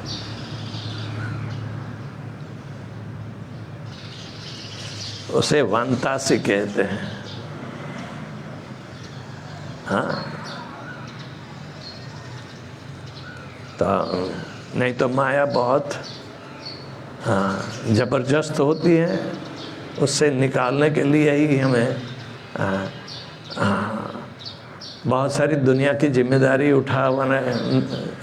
उसे वांतासी कहते हैं। हाँ, तो नहीं तो माया बहुत जबरदस्त होती है, उससे निकालने के लिए ही हमें बहुत सारी दुनिया की जिम्मेदारी उठाने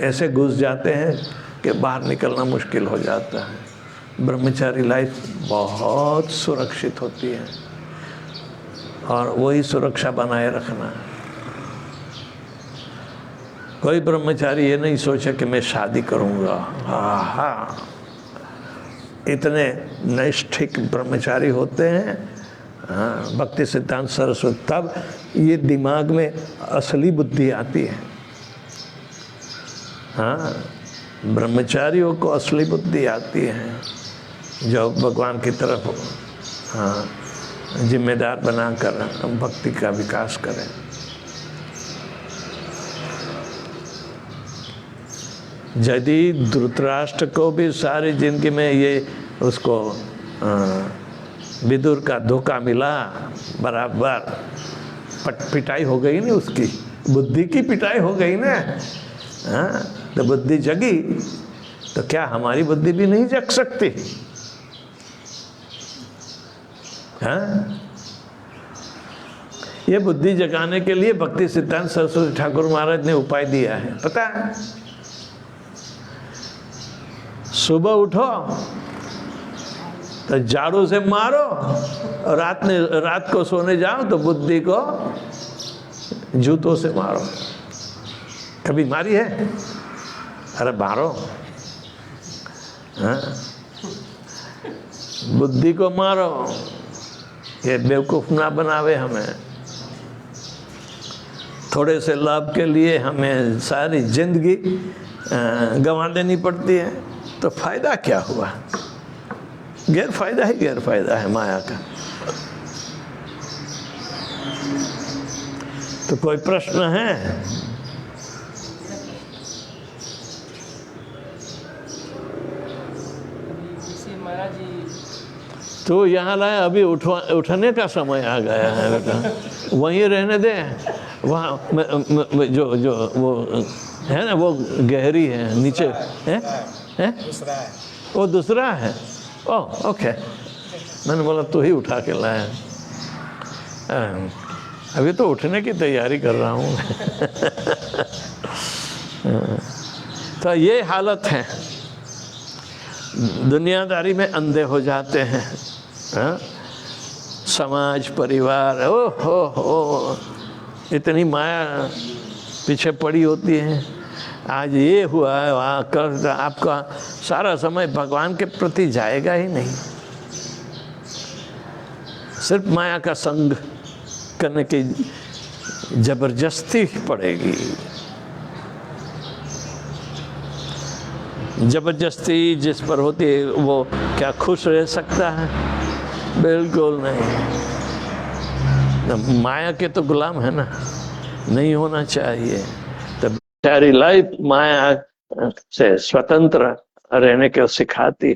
ऐसे घुस जाते हैं कि बाहर निकलना मुश्किल हो जाता है। ब्रह्मचारी लाइफ बहुत सुरक्षित होती है और वही सुरक्षा बनाए रखना। कोई ब्रह्मचारी ये नहीं सोचे कि मैं शादी करूँगा। हाँ, इतने नैष्ठिक ब्रह्मचारी होते हैं। हाँ, भक्ति सिद्धांत सरस्वती, तब ये दिमाग में असली बुद्धि आती है। हाँ, ब्रह्मचारियों को असली बुद्धि आती है, जो भगवान की तरफ जिम्मेदार बनाकर भक्ति का विकास करें। यदि धृतराष्ट्र को भी सारी जिंदगी में ये उसको विदुर का धोखा मिला, बराबर पिटाई हो गई ना, उसकी बुद्धि की पिटाई हो गई ना। हाँ, तो बुद्धि जगी तो क्या हमारी बुद्धि भी नहीं जग सकती? हाँ, ये बुद्धि जगाने के लिए भक्ति सिद्धांत सरस्वती ठाकुर महाराज ने उपाय दिया है, पता है? सुबह उठो तो झाड़ू से मारो और रात को सोने जाओ तो बुद्धि को जूतों से मारो। कभी मारी है? अरे मारो। हाँ? बुद्धि को मारो, ये बेवकूफ ना बनावे हमें। थोड़े से लाभ के लिए हमें सारी जिंदगी गंवा देनी पड़ती है, तो फायदा क्या हुआ? गैरफायदा ही गैरफायदा है माया का। तो कोई प्रश्न है? तो यहाँ लाए, अभी उठने का समय आ गया है बेटा, वहीं रहने दे। वहाँ जो वो है ना, वो गहरी है नीचे है? दूसरा है, वो दूसरा है। ओह ओके, मैंने बोला तू ही उठा के लाया। अभी तो उठने की तैयारी कर रहा हूँ। तो ये हालत है, दुनियादारी में अंधे हो जाते हैं। हाँ? समाज, परिवार, ओ हो, इतनी माया पीछे पड़ी होती है। आज ये हुआ है, वहाँ कर, आपका सारा समय भगवान के प्रति जाएगा ही नहीं। सिर्फ माया का संग करने की जबरदस्ती पड़ेगी। जबरदस्ती जिस पर होती है वो क्या खुश रह सकता है? बिल्कुल नहीं। माया के तो गुलाम है ना, नहीं होना चाहिए। तो सारी लाइफ माया से स्वतंत्र रहने को सिखाती।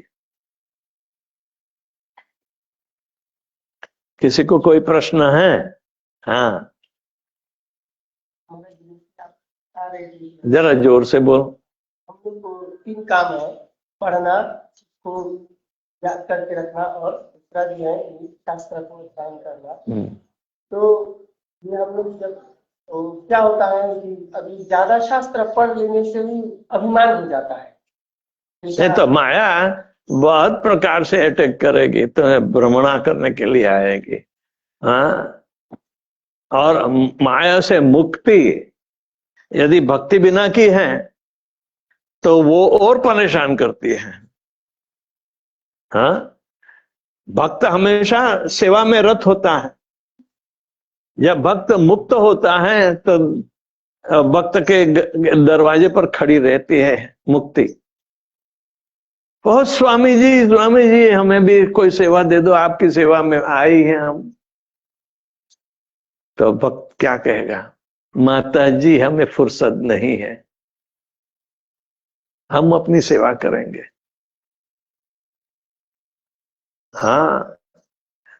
किसी को कोई प्रश्न है? हाँ, जरा जोर से बोल। हम लोग को 3 काम है, पढ़ना, को याद करके रखना और दूसरा जो है शास्त्र को अध्ययन करना। तो ये हम लोग जब क्या होता है कि अभी ज्यादा शास्त्र पढ़ लेने से भी अभिमान हो जाता है। नहीं तो माया बहुत प्रकार से अटैक करेगी, तो भ्रमणा करने के लिए आएगी। हाँ, और माया से मुक्ति यदि भक्ति बिना की है तो वो और परेशान करती है। हाँ, भक्त हमेशा सेवा में रत होता है। जब भक्त मुक्त होता है तो भक्त के दरवाजे पर खड़ी रहती है मुक्ति। बहुत स्वामी जी हमें भी कोई सेवा दे दो, आपकी सेवा में आई है हम। तो भक्त क्या कहेगा? माता जी हमें फुर्सत नहीं है, हम अपनी सेवा करेंगे। हाँ,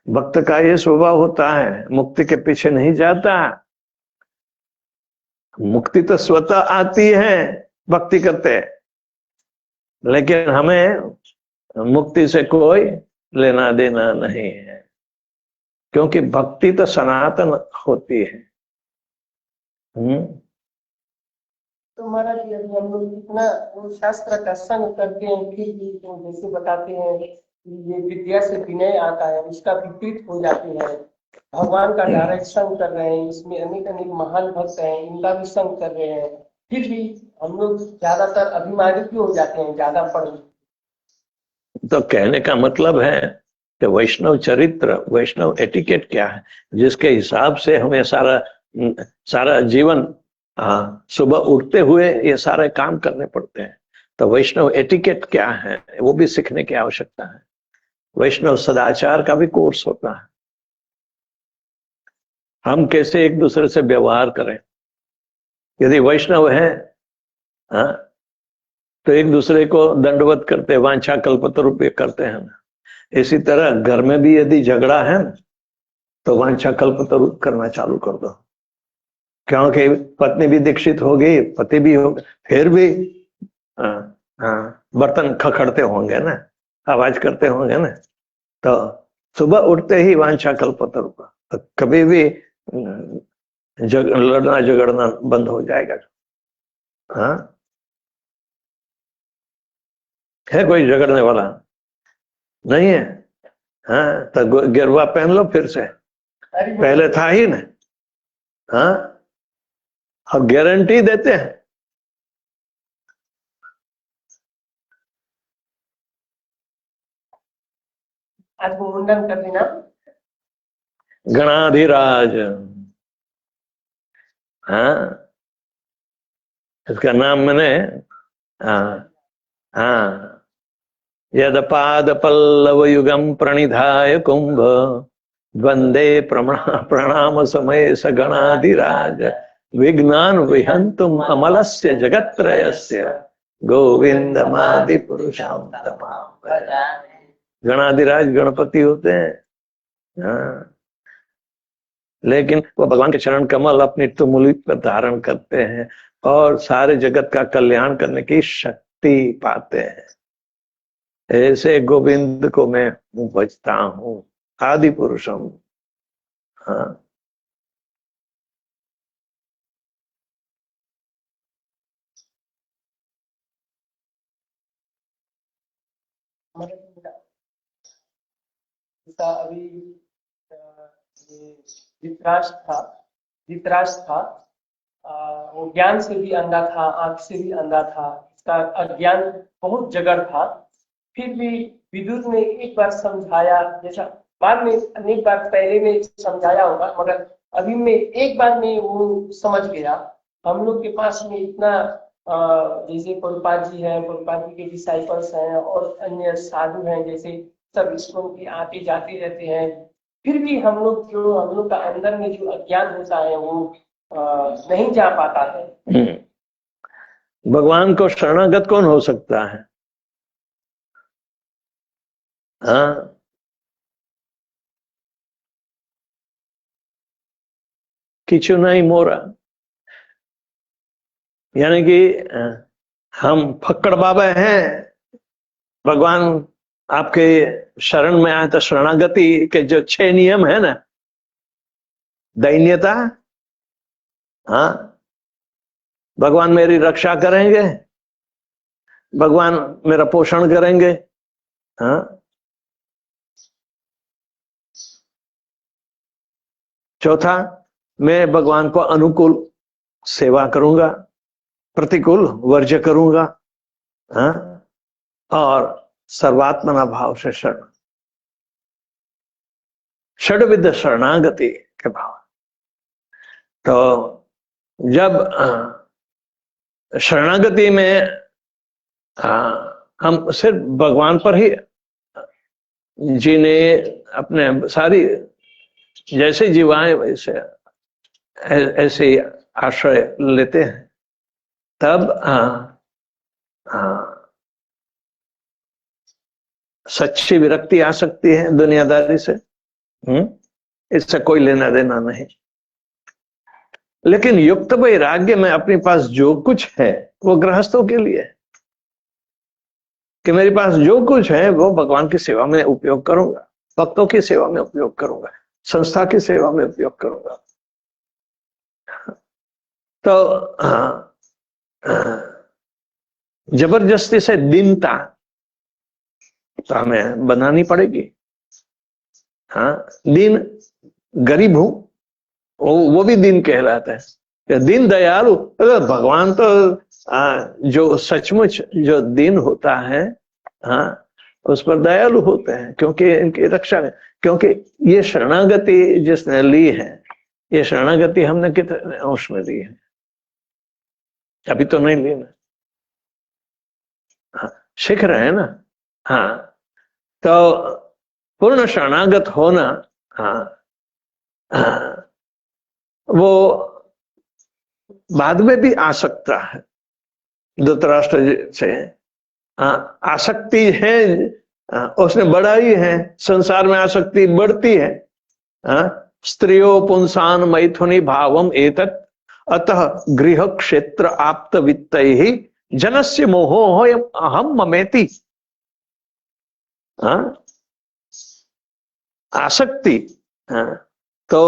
भक्त का ये स्वभाव होता है, मुक्ति के पीछे नहीं जाता। मुक्ति तो स्वतः आती है भक्ति करते, लेकिन हमें मुक्ति से कोई लेना देना नहीं है, क्योंकि भक्ति तो सनातन होती है। तो महाराज जी अभी हम लोग इतना शास्त्र का संग करते हैं, फिर भी तो जैसे बताते हैं कि ये विद्या से विनय आता है, उसका विपरीत हो जाते हैं। भगवान का डायरेक्ट संग कर रहे हैं, इसमें अनेक अनेक महान भक्त हैं, इनका भी संग कर रहे हैं, फिर भी हम लोग ज्यादातर अभिमानी क्यों हो जाते हैं ज्यादा पढ़। तो कहने का मतलब है कि वैष्णव चरित्र, वैष्णव एटिकेट क्या है, जिसके हिसाब से हमें सारा जीवन सुबह उठते हुए ये सारे काम करने पड़ते हैं। तो वैष्णव एटिकेट क्या है वो भी सीखने की आवश्यकता है। वैष्णव सदाचार का भी कोर्स होता है। हम कैसे एक दूसरे से व्यवहार करें। यदि वैष्णव है तो एक दूसरे को दंडवत करते, वांछा कल्पतरु करते हैं। इसी तरह घर में भी यदि झगड़ा है तो वांछा कल्पतरु करना चालू कर दो, क्योंकि पत्नी भी दीक्षित होगी, पति भी होगा, फिर भी बर्तन खखड़ते होंगे ना, आवाज करते होंगे ना। तो सुबह उठते ही वांछा कल्पतरु तो कभी भी लड़ना झगड़ना बंद हो जाएगा। हाँ, है कोई झगड़ने वाला? नहीं है। हाँ, तो गिरवा पहन लो फिर से, पहले था ही ना। हाँ, अब गारंटी देते हैं। आज वो मुंडन कर देना। गणाधिराज, हाँ, इसका नाम मैंने यद पाद पल्लव युगम प्रणिधाय कुंभ वंदे प्रणाम समय स गणाधिराज विघ्नान विहंतुम अमलस्य जगत्त्रयस्य गोविंदमादि पुरुषम। गणाधिराज गणपति होते हैं। हाँ, लेकिन वो भगवान के चरण कमल अपनी तुमुली पर धारण करते हैं और सारे जगत का कल्याण करने की शक्ति पाते हैं। ऐसे गोविंद को मैं भजता हूँ, आदि पुरुषम। हाँ, जैसा अभी ये धृतराष्ट्र था, वो ज्ञान से भी अंधा था, आंख से भी अंधा था, इसका अज्ञान बहुत जगह था। फिर भी विदुर ने एक बार समझाया, जैसा बाद में अनेक बार पहले में समझाया होगा, मगर अभी में एक बार में वो समझ गया। हम लोग के पास में इतना जैसे प्रभुपाद जी हैं, प्रभुपाद जी के डिसाइपल्स हैं और अन्य साधु हैं, जैसे सब इसमें के आते जाते रहते हैं, फिर भी हम लोग का अंदर में जो अज्ञान होता है वो नहीं जा पाता है। भगवान को शरणागत कौन हो सकता है? हाँ, किचु नहीं मोरा, यानी कि हम फक्कड़ बाबा हैं, भगवान आपके शरण में आए तो शरणागति के जो 6 नियम है ना, दैन्यता, हाँ, भगवान मेरी रक्षा करेंगे, भगवान मेरा पोषण करेंगे, हाँ, चौथा, मैं भगवान को अनुकूल सेवा करूंगा, प्रतिकूल वर्ज्य करूंगा, हाँ, और सर्वात्मना भाव से शरण, षड्विध शरणागति के भाव। तो जब शरणागति में हम सिर्फ भगवान पर ही जीने, अपने सारी जैसे जीवाएं वैसे ऐसे आश्रय लेते हैं, तब सच्ची विरक्ति आ सकती है दुनियादारी से। इससे कोई लेना देना नहीं। लेकिन युक्त वैराग्य में अपने पास जो कुछ है वो गृहस्थों के लिए, कि मेरे पास जो कुछ है वो भगवान की सेवा में उपयोग करूंगा, भक्तों की सेवा में उपयोग करूंगा, संस्था की सेवा में उपयोग करूंगा। तो जबरदस्ती से दीनता तो हमें बनानी पड़ेगी। हाँ, दीन गरीब हूं, वो भी दीन कहलाता है। दीन दयालु, भगवान तो जो सचमुच जो दीन होता है, हाँ, उस पर दयालु होते हैं, क्योंकि इनकी रक्षा है। क्योंकि ये शरणागति जिसने ली है, ये शरणागति हमने कितने अंश में ली है? अभी तो नहीं ली ना, हाँ, सीख रहे हैं ना। हाँ, तो पूर्ण शरणागत होना, हाँ, वो बाद में भी आ सकता है। धृतराष्ट्र से आसक्ति है, उसने बढ़ाई है, संसार में आसक्ति बढ़ती है। स्त्रियो पुंसान मैथुनी भावम एतत् अतः गृह क्षेत्र आप्त वित्तैहि जनस्य मोहो अहम ममेति। आसक्ति तो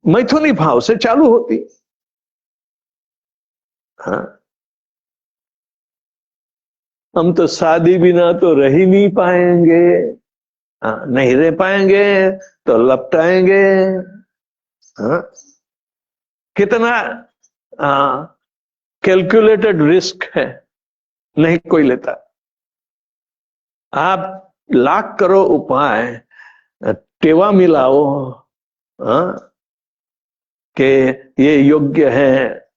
मैथुनी भाव से चालू होती। हाँ, हम तो शादी बिना तो रह ही नहीं पाएंगे, नहीं रह पाएंगे तो लपटाएंगे। हाँ, कितना कैलकुलेटेड रिस्क है, नहीं कोई लेता। आप लाख करोड़ उपाय टेवा मिलाओ कि ये योग्य है,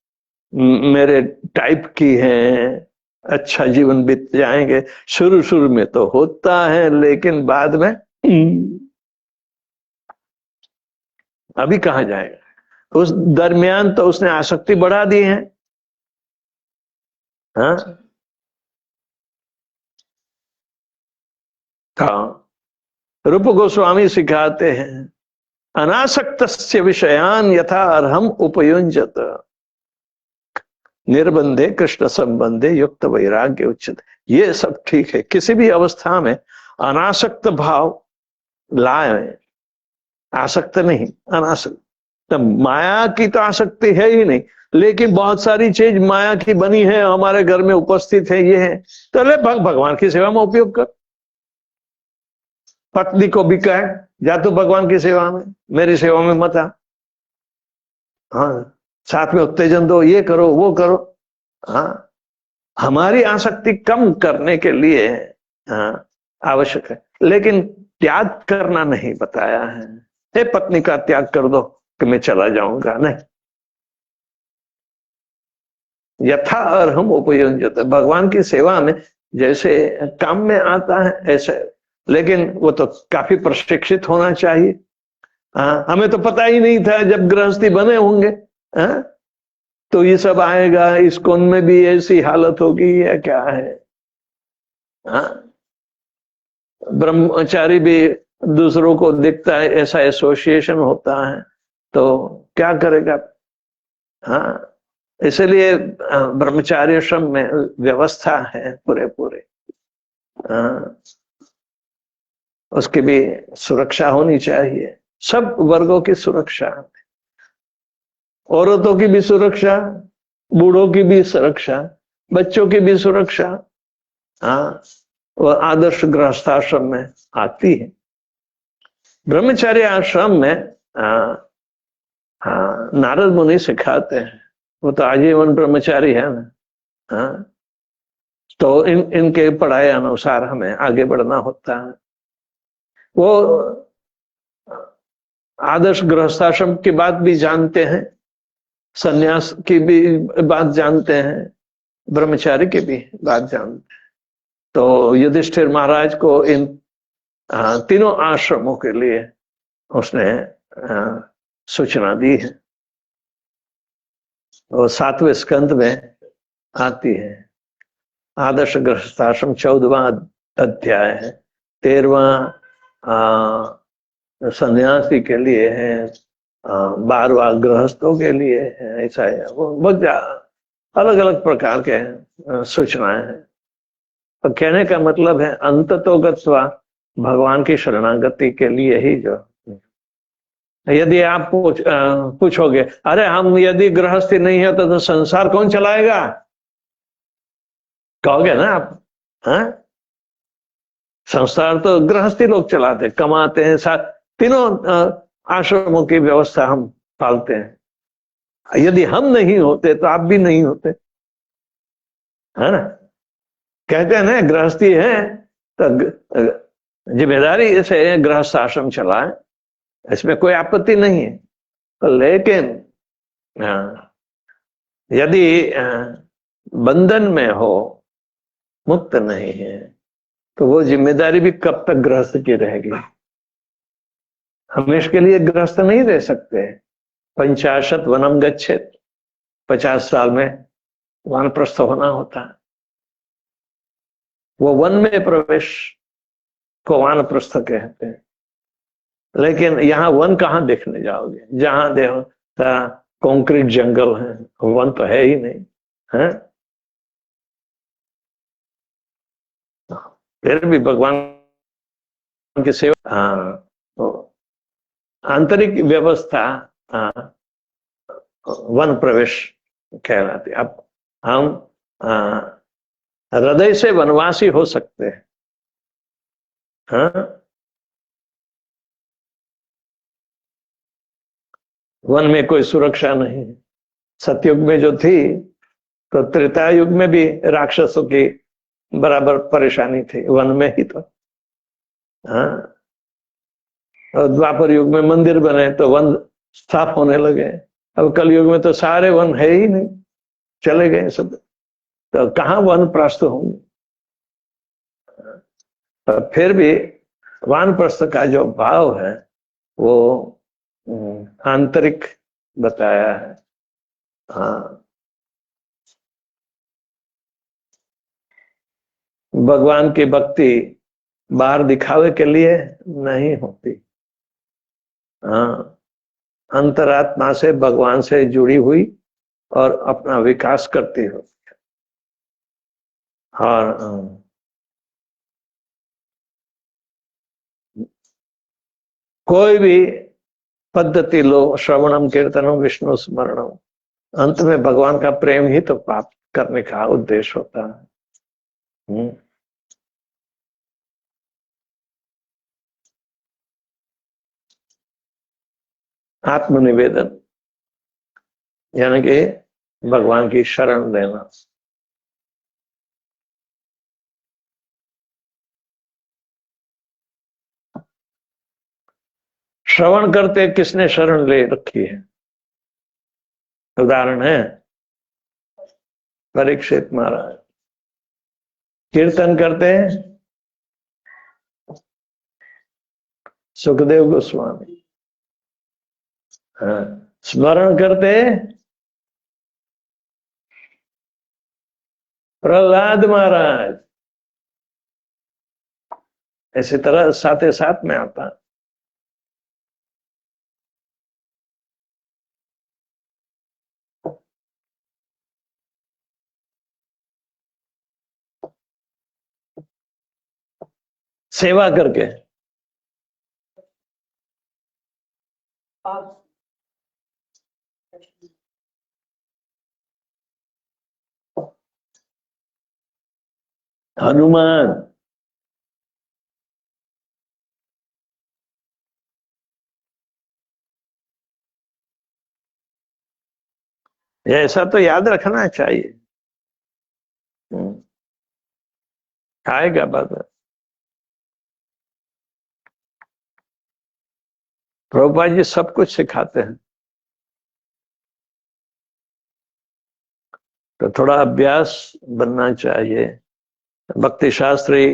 मेरे टाइप की है, अच्छा जीवन बीत जाएंगे। शुरू में तो होता है, लेकिन बाद में अभी कहां जाएगा? उस दरमियान तो उसने आसक्ति बढ़ा दी है। हाँ, रूप गोस्वामी सिखाते हैं, अनासक्तस्य विषयान यथा अर्हम उपयुंजत निर्बंधे कृष्ण संबंधे युक्त वैराग्य उचित। ये सब ठीक है, किसी भी अवस्था में अनासक्त भाव लाए, आसक्त नहीं, अनासक्त। तो माया की तो आसक्ति है ही नहीं, लेकिन बहुत सारी चीज माया की बनी है, हमारे घर में उपस्थित है, ये है, तो ले भगवान की सेवा में उपयोग कर। पत्नी को भी कहे जा तू भगवान की सेवा में, मेरी सेवा में मत आ। हाँ, साथ में उत्तेजन दो, ये करो वो करो। हाँ, हमारी आसक्ति कम करने के लिए हाँ आवश्यक है, लेकिन त्याग करना नहीं बताया है। हे पत्नी का त्याग कर दो कि मैं चला जाऊंगा, नहीं। यथा अर्हम उपयुज्यते, भगवान की सेवा में जैसे काम में आता है ऐसे, लेकिन वो तो काफी प्रशिक्षित होना चाहिए। हमें तो पता ही नहीं था जब गृहस्थी बने होंगे। हाँ, तो ये सब आएगा, इस कौन में भी ऐसी हालत होगी या क्या है। हाँ, ब्रह्मचारी भी दूसरों को दिखता है, ऐसा एसोसिएशन होता है, तो क्या करेगा। हाँ, इसलिए ब्रह्मचार्य श्रम में व्यवस्था है पूरे पूरे। उसकी भी सुरक्षा होनी चाहिए, सब वर्गों की सुरक्षा, औरतों की भी सुरक्षा, बूढ़ों की भी सुरक्षा, बच्चों की भी सुरक्षा। हाँ, वह आदर्श गृहस्थाश्रम में आती है। ब्रह्मचर्य आश्रम में हाँ नारद मुनि सिखाते हैं, वो तो आजीवन ब्रह्मचारी है ना। हाँ, तो इनके पढ़ाई अनुसार हमें आगे बढ़ना होता है। वो आदर्श गृहस्थाश्रम की बात भी जानते हैं, सन्यास की भी बात जानते हैं, ब्रह्मचारी की भी बात जानते हैं। तो युधिष्ठिर महाराज को इन तीनों आश्रमों के लिए उसने सूचना दी है। वो 7वें स्कंद में आती है। आदर्श गृहस्थाश्रम 14वां अध्याय है, 13वां सन्यासी के लिए है, 12वां गृहस्थों के लिए है, ऐसा है। वो बहुत अलग अलग प्रकार के सूचनाएं हैं। तो कहने का मतलब है अंततोगत्वा भगवान की शरणागति के लिए ही जो, यदि आप पूछोगे अरे हम यदि गृहस्थी नहीं है तो संसार कौन चलाएगा, कहोगे ना आप। हाँ, संसार तो गृहस्थी लोग चलाते, कमाते हैं, साथ तीनों आश्रमों की व्यवस्था हम पालते हैं। यदि हम नहीं होते तो आप भी नहीं होते, है ना। कहते हैं ना गृहस्थी है तो जिम्मेदारी से गृहस्थ आश्रम चलाए, इसमें कोई आपत्ति नहीं है। तो लेकिन यदि बंधन में हो, मुक्त नहीं है, तो वो जिम्मेदारी भी कब तक गृहस्थ की रहेगी। हम इसके लिए गृहस्थ नहीं रह सकते। 50 वनम गच्छेत, 50 साल में वानप्रस्थ होना होता है। वो वन में प्रवेश को वानप्रस्थ कहते हैं। लेकिन यहाँ वन कहाँ देखने जाओगे, जहां देखो कंक्रीट जंगल है, वन तो है ही नहीं है। फिर भी भगवान की सेवा, तो आंतरिक व्यवस्था वन प्रवेश कहलाती। अब हम हृदय से वनवासी हो सकते हैं। हाँ, वन में कोई सुरक्षा नहीं है। सतयुग में जो थी, तो त्रेता युग में भी राक्षसों की बराबर परेशानी थी, वन में ही तो। हाँ, और द्वापर युग में मंदिर बने तो वन साफ होने लगे। अब कलयुग में तो सारे वन है ही नहीं, चले गए सब, तो कहाँ वन प्रास्त होंगे। तो फिर भी वानप्रस्थ का जो भाव है वो आंतरिक बताया है। हाँ, भगवान की भक्ति बाहर दिखावे के लिए नहीं होती। हाँ, अंतरात्मा से भगवान से जुड़ी हुई और अपना विकास करती हो। और कोई भी पद्धति लो श्रवणम कीर्तनम विष्णु स्मरणम। अंत में भगवान का प्रेम ही तो प्राप्त करने का उद्देश्य होता है। आत्मनिवेदन यानी कि भगवान की शरण लेना। श्रवण करते किसने शरण ले रखी है? उदाहरण है परीक्षित महाराज। कीर्तन करते हैं सुखदेव गोस्वामी। हाँ, स्मरण करते प्रहलाद महाराज। इसी तरह साथ साथ में आता है। सेवा करके हनुमान ऐसा तो याद रखना चाहिए। आएगा बात। प्रभुपाद जी सब कुछ सिखाते हैं, तो थोड़ा अभ्यास बनना चाहिए। भक्ति शास्त्री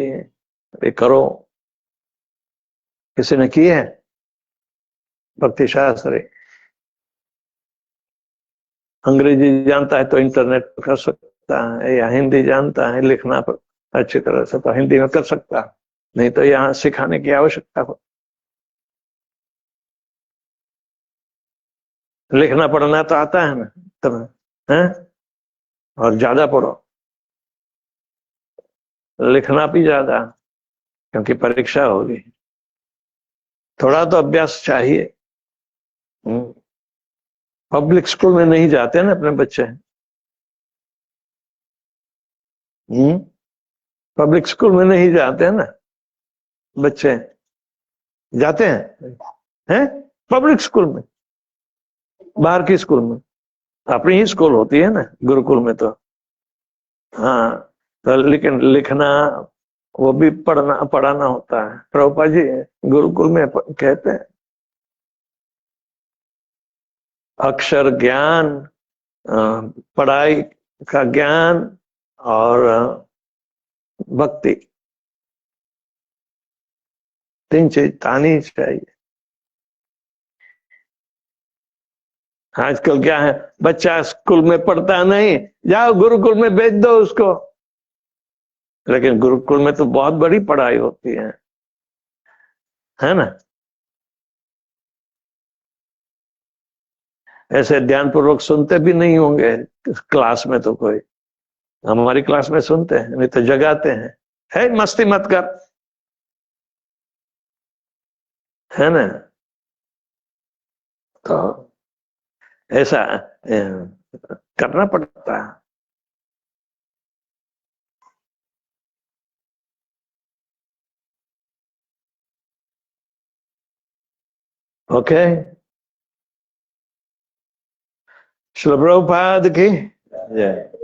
भी करो। किसी ने की है भक्ति शास्त्री? अंग्रेजी जानता है तो इंटरनेट पर कर सकता है, या हिंदी जानता है लिखना पर अच्छी तरह से तो हिंदी में कर सकता है, नहीं तो यहाँ सिखाने की आवश्यकता हो। लिखना पढ़ना तो आता है ना तुम्हें, हैं? और ज्यादा पढ़ो, लिखना भी ज्यादा, क्योंकि परीक्षा होगी। थोड़ा तो अभ्यास चाहिए। पब्लिक स्कूल में नहीं जाते ना अपने बच्चे। पब्लिक स्कूल में नहीं जाते हैं ना बच्चे। जाते हैं पब्लिक स्कूल में? बाहर की स्कूल में? अपनी ही स्कूल होती है ना गुरुकुल में तो। हाँ, तो लेकिन लिखना वो भी पढ़ाना होता है। प्रभुपाद जी गुरुकुल में कहते हैं अक्षर ज्ञान, पढ़ाई का ज्ञान और भक्ति, 3 चीज आनी चाहिए। आजकल क्या है, बच्चा स्कूल में पढ़ता नहीं, जाओ गुरुकुल में भेज दो उसको। लेकिन गुरुकुल में तो बहुत बड़ी पढ़ाई होती है ना? ऐसे ध्यानपूर्वक सुनते भी नहीं होंगे क्लास में तो कोई। हमारी क्लास में सुनते हैं, नहीं तो जगाते हैं, है मस्ती मत कर, है ना? तो ऐसा करना पड़ता है। ओके, श्री प्रभुपाद की जय।